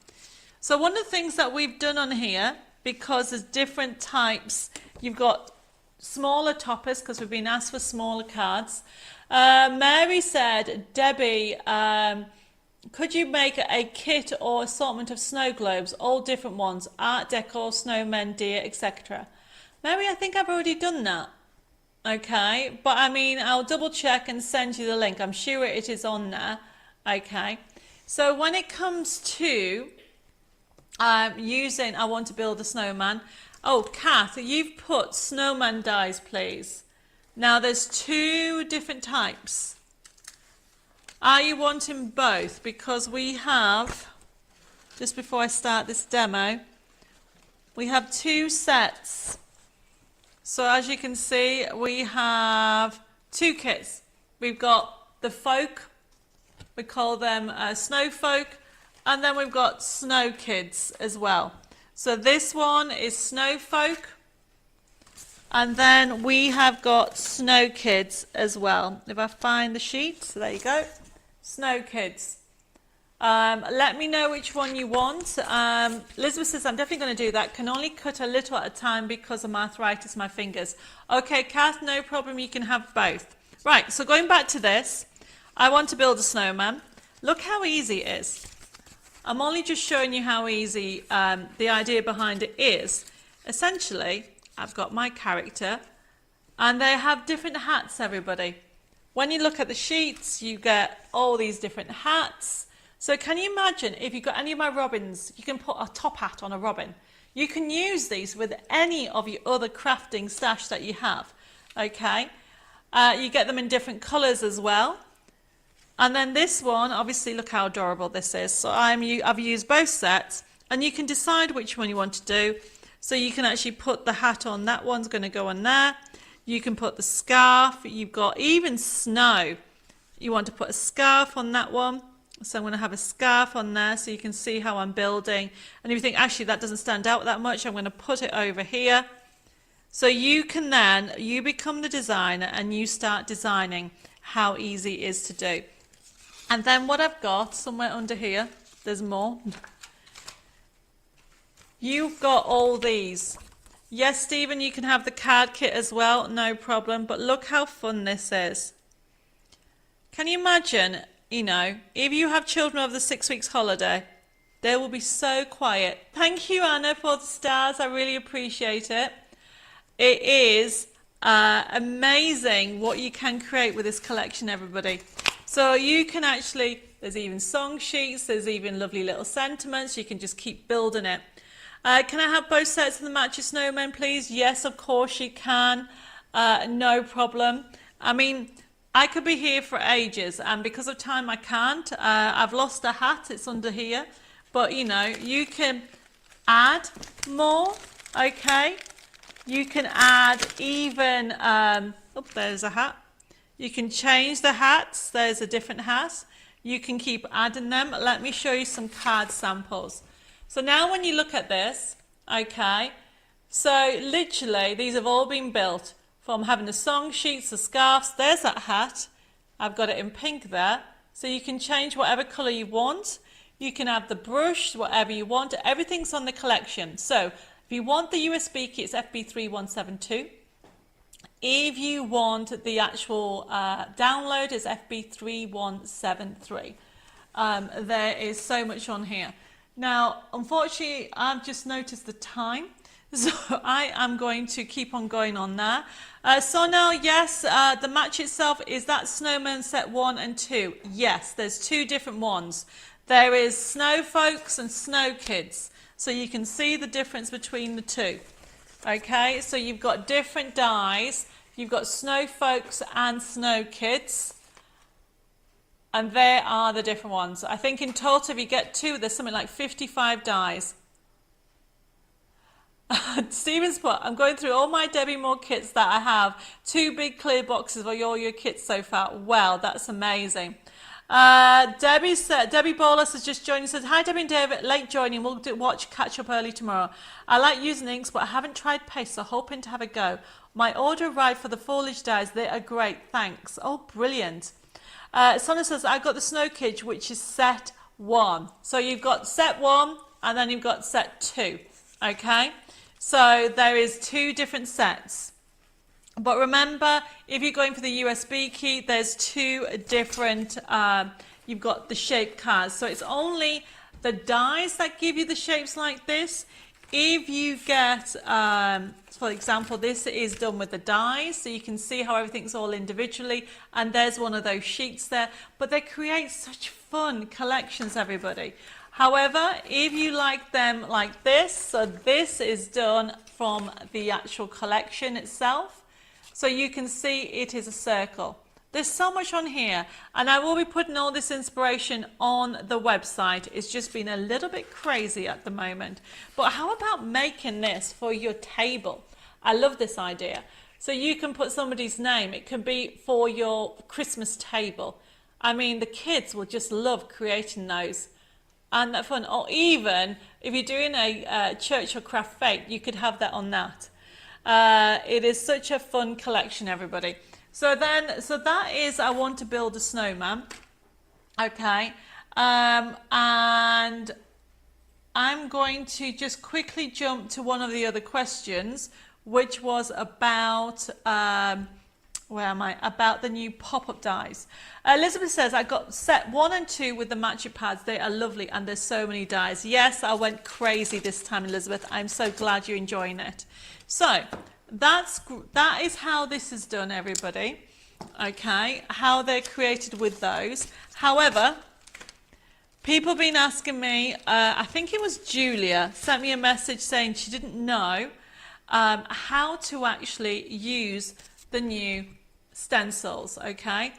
So one of the things that we've done on here, because there's different types, you've got smaller toppers, because we've been asked for smaller cards. Mary said, Debbie, could you make a kit or assortment of snow globes, all different ones, art deco, snowmen, deer, etc.? Mary, I think I've already done that. Okay, but I mean, I'll double check and send you the link. I'm sure it is on there. Okay, so when it comes to using, I want to build a snowman. Oh, Kath, you've put snowman dies, please. Now there's 2 different types. Are you wanting both? Because we have, just before I start this demo, we have 2 sets. So as you can see, we have 2 kits. We've got the folk, we call them snow folk, and then we've got snow kids as well. So this one is snow folk, and then we have got snow kids as well. If I find the sheet, so there you go, snow kids. Let me know which one you want. Elizabeth says, I'm definitely going to do that. Can only cut a little at a time because of my arthritis, my fingers. Okay, Kath, no problem. You can have both. Right, so going back to this, I want to build a snowman. Look how easy it is. I'm only just showing you how easy the idea behind it is. Essentially, I've got my character, and they have different hats, everybody. When you look at the sheets, you get all these different hats. So can you imagine if you've got any of my robins, you can put a top hat on a robin. You can use these with any of your other crafting stash that you have, okay? You get them in different colours as well. And then this one, obviously look how adorable this is. So I've used both sets, and you can decide which one you want to do. So you can actually put the hat on, that one's going to go on there. You can put the scarf, you've got even snow. You want to put a scarf on that one. So I'm going to have a scarf on there so you can see how I'm building. And if you think, actually, that doesn't stand out that much, I'm going to put it over here. So you can then, you become the designer and you start designing how easy it is to do. And then what I've got, somewhere under here, there's more. You've got all these. Yes, Stephen, you can have the card kit as well, no problem. But look how fun this is. Can you imagine, if you have children over the 6 weeks holiday, they will be so quiet. Thank you, Anna, for the stars. I really appreciate it. It is amazing what you can create with this collection, everybody. So you can actually, there's even song sheets, there's even lovely little sentiments. You can just keep building it. Can I have both sets of the matches snowmen, please? Yes, of course you can. No problem. I mean, I could be here for ages, and because of time I can't. I've lost a hat, it's under here. But, you can add more, okay? You can add even, there's a hat. You can change the hats. There's a different hat. You can keep adding them. Let me show you some card samples. So now when you look at this, okay, so literally these have all been built from having the song sheets, the scarves. There's that hat. I've got it in pink there. So you can change whatever colour you want. You can have the brush, whatever you want. Everything's on the collection. So if you want the USB key, it's FB3172. If you want the actual download, it's FB3173. There is so much on here. Now, unfortunately, I've just noticed the time, so I am going to keep on going on there. So now, yes, the match itself, is that Snowman set 1 and 2? Yes, there's 2 different ones. There is Snow Folks and Snow Kids, so you can see the difference between the 2. Okay, so you've got different dies. You've got Snow Folks and Snow Kids. And there are the different ones. I think in total, if you get 2, there's something like 55 dies. Stephen's put, I'm going through all my Debbie Moore kits that I have. 2 big clear boxes of all your kits so far. Wow, that's amazing. Debbie Bolas has just joined and said, hi Debbie and David, late joining, we'll catch up early tomorrow. I like using inks, but I haven't tried paste, so hoping to have a go. My order arrived for the foliage dies, they are great, thanks. Oh, brilliant. Sonna says, I got the Snow Kid, which is set 1. So you've got set 1 and then you've got set 2. Okay, so there is 2 different sets. But remember, if you're going for the USB key, there's 2 different, you've got the shape cards. So it's only the dies that give you the shapes like this. If you get, for example, this is done with the dies, so you can see how everything's all individually, and there's one of those sheets there. But they create such fun collections, everybody. However, if you like them like this, so this is done from the actual collection itself. So you can see it is a circle. There's so much on here, and I will be putting all this inspiration on the website. It's just been a little bit crazy at the moment. But how about making this for your table? I love this idea. So you can put somebody's name. It can be for your Christmas table. I mean, the kids will just love creating those. And that's fun. Or even if you're doing a church or craft fete, you could have that on that. It is such a fun collection, everybody. So that is, I want to build a snowman. Okay. And I'm going to just quickly jump to one of the other questions, which was about, where am I? About the new pop-up dies. Elizabeth says, I got set 1 and 2 with the matchet pads. They are lovely and there's so many dies. Yes, I went crazy this time, Elizabeth. I'm so glad you're enjoying it. So that is how this is done, everybody. Okay, how they're created with those. However, people have been asking me, I think it was Julia, sent me a message saying she didn't know how to actually use the new stencils, okay?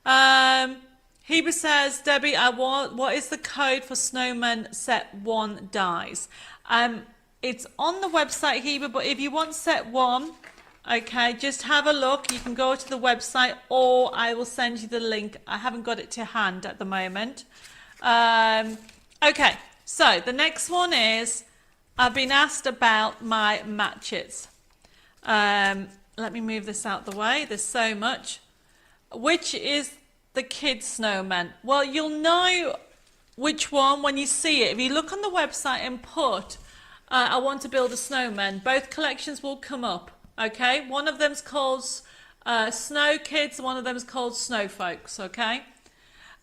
Heba says, Debbie, what is the code for Snowman set 1 dies? It's on the website, Heba, but if you want set 1, okay, just have a look. You can go to the website or I will send you the link. I haven't got it to hand at the moment. Okay, so the next one is, I've been asked about my matchets. Let me move this out the way. There's so much. Which is the kids' snowman? Well, you'll know which one when you see it. If you look on the website and put I want to build a snowman. Both collections will come up, okay? One of them's called Snow Kids, one of them's called Snow Folks, okay?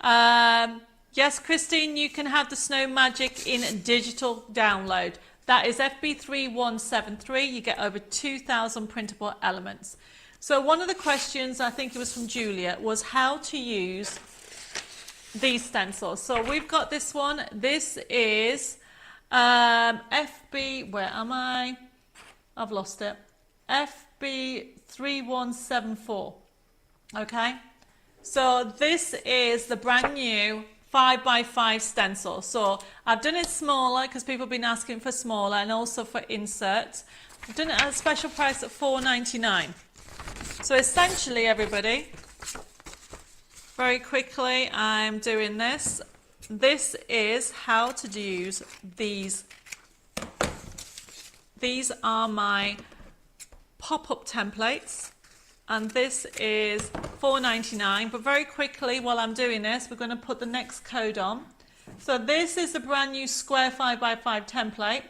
Yes, Christine, you can have the Snow Magic in digital download. That is FB3173. You get over 2,000 printable elements. So one of the questions, I think it was from Julia, was how to use these stencils. So we've got this one. This is FB, where am I? I've lost it. FB3174. Okay? So this is the brand new 5x5 stencil. So I've done it smaller because people have been asking for smaller and also for inserts. I've done it at a special price at $4.99. So essentially, everybody, very quickly, I'm doing this. This is how to use these. These are my pop-up templates. And this is $4.99, but very quickly while I'm doing this, we're going to put the next code on. So this is the brand new square 5x5 template,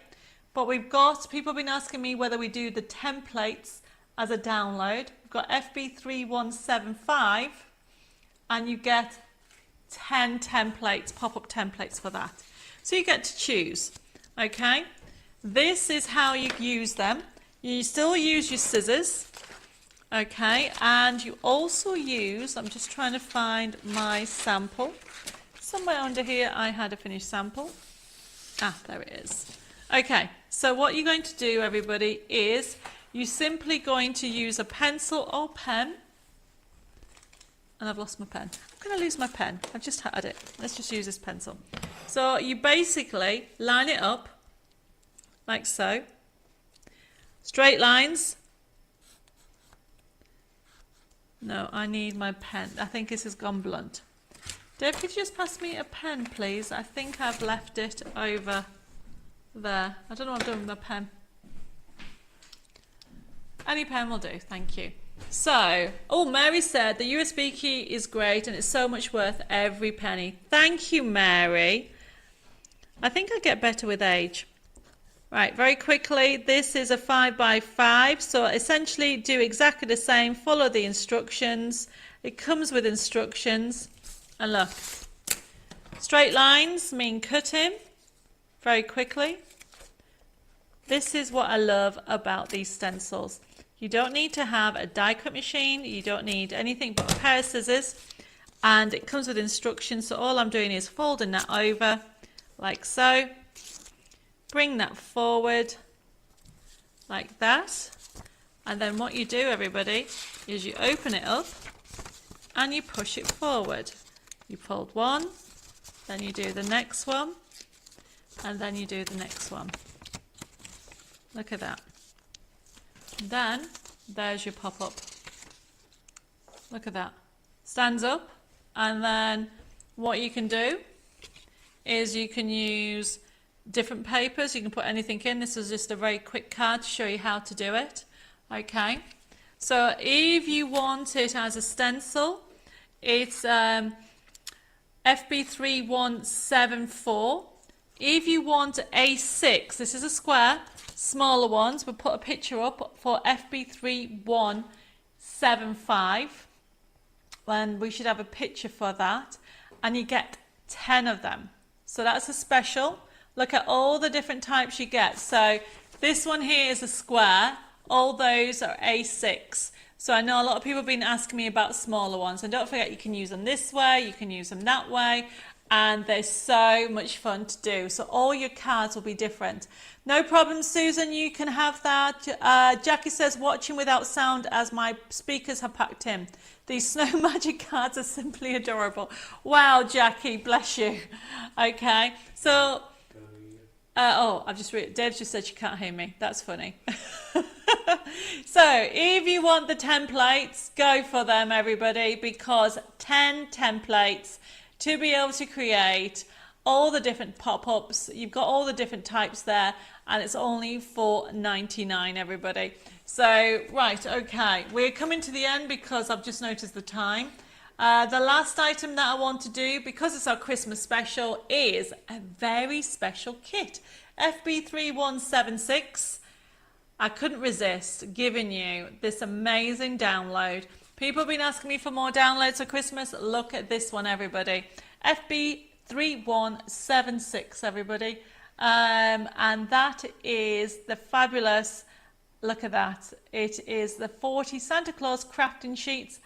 but we've got, people have been asking me whether we do the templates as a download. We've got FB3175, and you get 10 templates, pop-up templates for that. So you get to choose, okay? This is how you use them. You still use your scissors. Okay, and you also use, I'm just trying to find my sample. Somewhere under here I had a finished sample. Ah, there it is. Okay, so what you're going to do, everybody, is you're simply going to use a pencil or pen. And I've lost my pen. I'm going to lose my pen. I've just had it. Let's just use this pencil. So you basically line it up like so. Straight lines. No, I need my pen. I think this has gone blunt. Deb, could you just pass me a pen, please? I think I've left it over there. I don't know what I've done with my pen. Any pen will do, thank you. So, oh, Mary said the USB key is great and it's so much worth every penny. Thank you, Mary. I think I get better with age. Right, very quickly, this is a 5x5, so essentially do exactly the same, follow the instructions. It comes with instructions, and look, straight lines mean cutting, very quickly. This is what I love about these stencils. You don't need to have a die cut machine, you don't need anything but a pair of scissors, and it comes with instructions, so all I'm doing is folding that over, like so. Bring that forward like that, and then what you do, everybody, is you open it up and you push it forward. You fold one, then you do the next one, and then you do the next one. Look at that. Then there's your pop-up. Look at that. Stands up, and then what you can do is you can use different papers. You can put anything in. This is just a very quick card to show you how to do it. Okay, so if you want it as a stencil, it's FB3174. If you want A6, this is a square, smaller ones, we'll put a picture up for FB3175, and we should have a picture for that, and you get 10 of them. So that's a special. Look at all the different types you get. So this one here is a square. All those are A6. So I know a lot of people have been asking me about smaller ones. And don't forget, you can use them this way, you can use them that way. And they're so much fun to do. So all your cards will be different. No problem, Susan, you can have that. Jackie says, watching without sound as my speakers have packed in. These Snow Magic cards are simply adorable. Wow, Jackie, bless you. Okay, so... oh, I've just read. Dave just said she can't hear me. That's funny. So, if you want the templates, go for them, everybody, because 10 templates to be able to create all the different pop-ups. You've got all the different types there, and it's only $4.99, everybody. So, right, okay, we're coming to the end because I've just noticed the time. The last item that I want to do, because it's our Christmas special, is a very special kit. FB3176. I couldn't resist giving you this amazing download. People have been asking me for more downloads for Christmas. Look at this one, everybody. FB3176, everybody. And that is the fabulous, look at that. It is the 40 Santa Claus crafting sheets,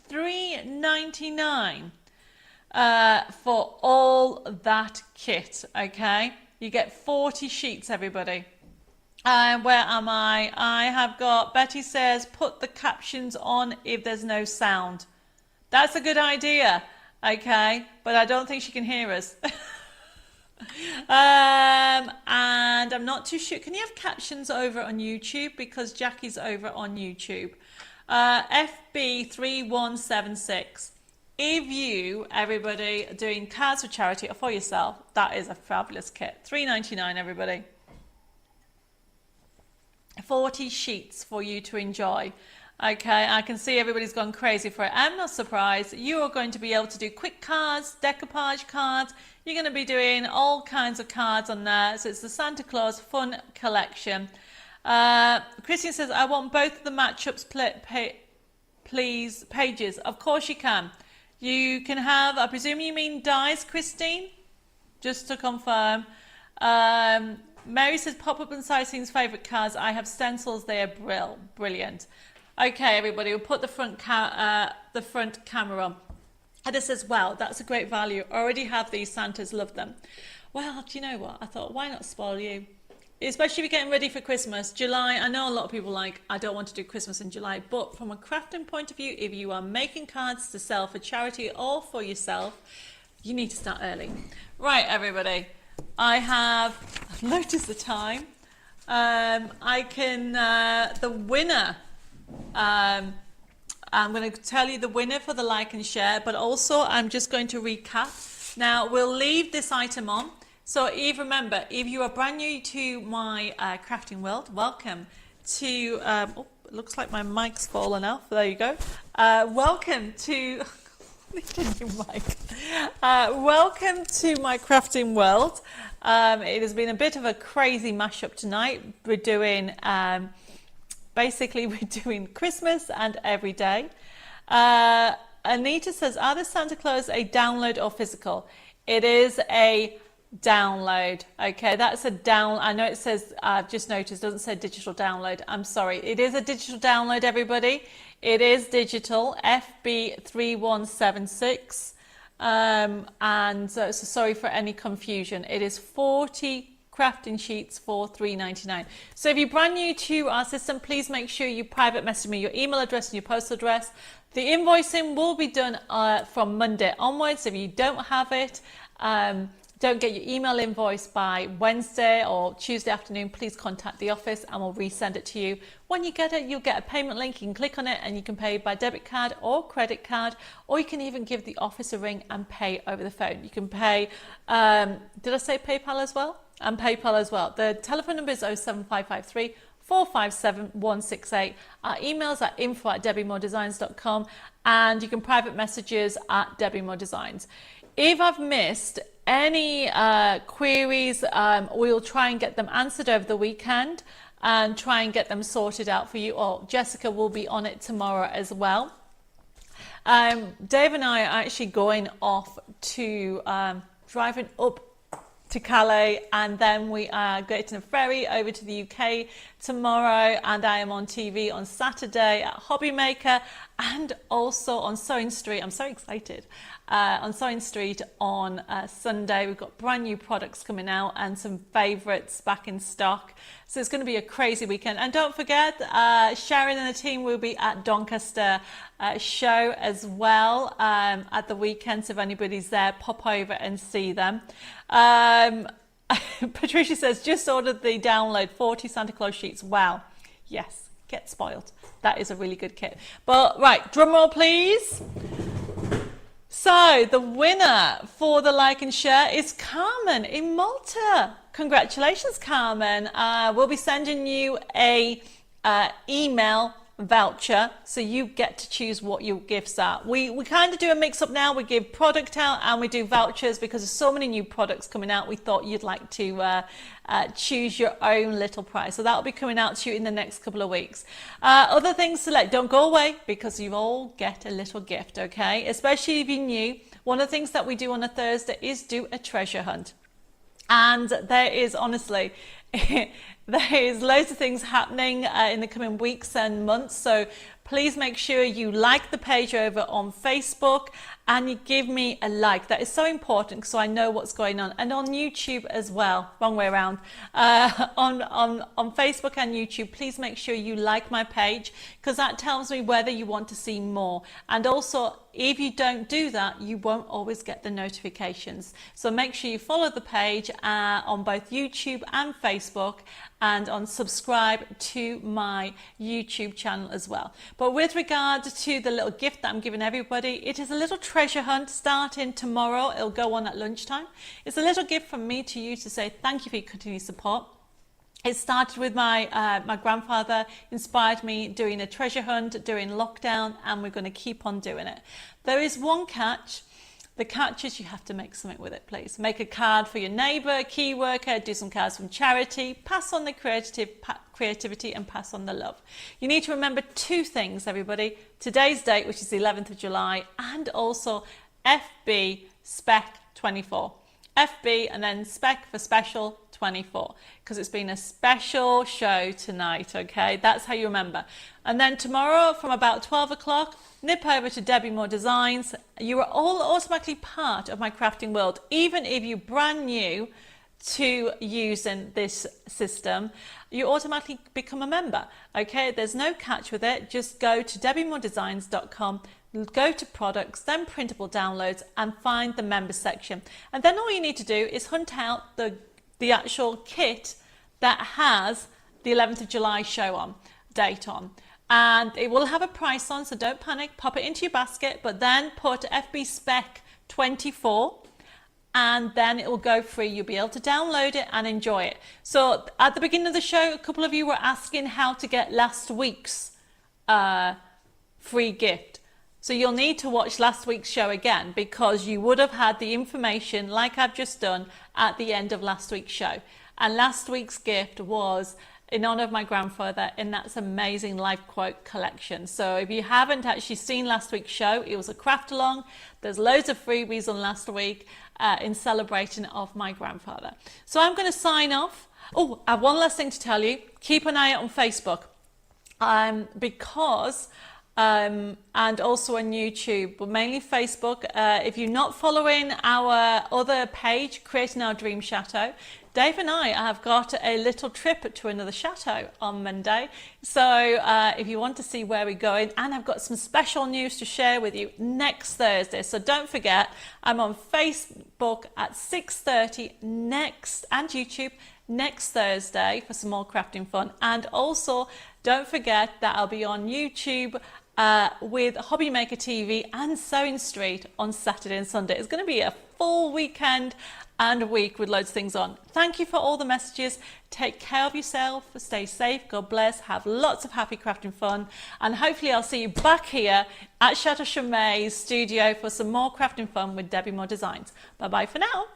$3.99 for all that kit, okay? You get 40 sheets, everybody. Where am I? I have got, Betty says, put the captions on if there's no sound. That's a good idea, okay? But I don't think she can hear us. And I'm not too sure. Can you have captions over on YouTube? Because Jackie's over on YouTube. FB3176. If you, everybody, are doing cards for charity or for yourself, that is a fabulous kit. $3.99, everybody. 40 sheets for you to enjoy. Okay, I can see everybody's gone crazy for it. I'm not surprised. You are going to be able to do quick cards, decoupage cards. You're going to be doing all kinds of cards on there. So it's the Santa Claus Fun Collection. Christian says, I want both of the matchups please pages. Of course you can. You can have, I presume you mean dies, Christine? Just to confirm. Mary says, pop-up and sightseeing's favourite cards. I have stencils. They are brilliant. Okay, everybody, we'll put the front camera on. Heather says, well, that's a great value. Already have these. Santas love them. Well, do you know what? I thought, why not spoil you? Especially if you're getting ready for Christmas. July, I know a lot of people like, I don't want to do Christmas in July. But from a crafting point of view, if you are making cards to sell for charity or for yourself, you need to start early. Right, everybody. I've noticed the time. The winner, I'm going to tell you the winner for the like and share, but also I'm just going to recap. Now, we'll leave this item on. So remember, if you are brand new to my crafting world, welcome to, oh, it looks like my mic's fallen off. There you go. Welcome to... welcome to my crafting world. It has been a bit of a crazy mashup tonight. We're doing basically we're doing Christmas and every day. Anita says, are the Santa Claus a download or physical? It is a download. Okay, that's a down. I know it says, I've just noticed, it doesn't say digital download. I'm sorry. It is a digital download, everybody. It is digital, FB3176. And so sorry for any confusion. It is 40 crafting sheets for $3.99. So if you're brand new to our system, please make sure you private message me your email address and your postal address. The invoicing will be done from Monday onwards. If you don't have it, don't get your email invoice by Wednesday or Tuesday afternoon, please contact the office and we'll resend it to you. When you get it, you'll get a payment link. You can click on it and you can pay by debit card or credit card, or you can even give the office a ring and pay over the phone. You can pay, did I say PayPal as well? And PayPal as well. The telephone number is 07553 457 168. Our emails are info@debbimoredesigns.com, and you can private messages at Debbi More Designs. If I've missed any queries, we'll try and get them answered over the weekend and try and get them sorted out for you. Or Jessica will be on it tomorrow as well. Dave and I are actually going off to driving up to Calais, and then we are getting a ferry over to the UK tomorrow, and I am on TV on Saturday at Hobby Maker and also on Sewing Street. I'm so excited. On Sewing Street on Sunday. We've got brand new products coming out and some favourites back in stock. So it's going to be a crazy weekend. And don't forget, Sharon and the team will be at Doncaster show as well at the weekend. So if anybody's there, pop over and see them. Patricia says, just ordered the download 40 Santa Claus sheets. Wow. Yes, get spoiled. That is a really good kit. But right, drum roll please. So the winner for the like and share is Carmen in Malta. Congratulations, Carmen. We'll be sending you a email voucher, so you get to choose what your gifts are. We kind of do a mix up now. We give product out and we do vouchers because there's so many new products coming out. We thought you'd like to choose your own little prize. So that'll be coming out to you in the next couple of weeks. Other things to select, don't go away because you all get a little gift, okay? Especially if you're new. One of the things that we do on a Thursday is do a treasure hunt. And there is honestly, there is loads of things happening in the coming weeks and months. So please make sure you like the page over on Facebook and you give me a like. That is so important so I know what's going on. And on YouTube as well, wrong way around. On Facebook and YouTube, please make sure you like my page because that tells me whether you want to see more. And also, if you don't do that, you won't always get the notifications. So make sure you follow the page on both YouTube and Facebook and on subscribe to my YouTube channel as well. But with regard to the little gift that I'm giving everybody, it is a little treasure hunt starting tomorrow. It'll go on at lunchtime. It's a little gift from me to you to say thank you for your continued support. It started with my grandfather, inspired me doing a treasure hunt during lockdown, and we're going to keep on doing it. There is one catch. The catch is you have to make something with it, please. Make a card for your neighbour, key worker, do some cards from charity, pass on the creativity and pass on the love. You need to remember two things, everybody. Today's date, which is the 11th of July, and also FB Spec 24. FB and then Spec for Special 24, because it's been a special show tonight, okay? That's how you remember. And then tomorrow from about 12 o'clock, nip over to Debbi More Designs. You are all automatically part of my crafting world, even if you're brand new to using this system, you automatically become a member, okay? There's no catch with it. Just go to debbimoredesigns.com, go to products, then printable downloads, and find the members section. And then all you need to do is hunt out the actual kit that has the 11th of July show on, date on. And it will have a price on, so don't panic, pop it into your basket, but then put FB Spec 24, and then it will go free. You'll be able to download it and enjoy it. So at the beginning of the show, a couple of you were asking how to get last week's free gift. So you'll need to watch last week's show again because you would have had the information like I've just done at the end of last week's show. And last week's gift was in honor of my grandfather in that amazing life quote collection. So if you haven't actually seen last week's show, it was a craft along. There's loads of freebies on last week in celebration of my grandfather. So I'm going to sign off. Oh, I have one last thing to tell you. Keep an eye out on Facebook because and also on YouTube, but mainly Facebook. If you're not following our other page, Creating Our Dream Chateau, Dave and I have got a little trip to another chateau on Monday. So if you want to see where we're going, and I've got some special news to share with you next Thursday. So don't forget, I'm on Facebook at 6:30 next, and YouTube next Thursday for some more crafting fun. And also don't forget that I'll be on YouTube with Hobby Maker TV and Sewing Street on Saturday and Sunday. It's going to be a full weekend and a week with loads of things on. Thank you for all the messages. Take care of yourself, stay safe, God bless, have lots of happy crafting fun, and hopefully I'll see you back here at Chateau Chaumet's studio for some more crafting fun with Debbi More Designs. Bye bye for now.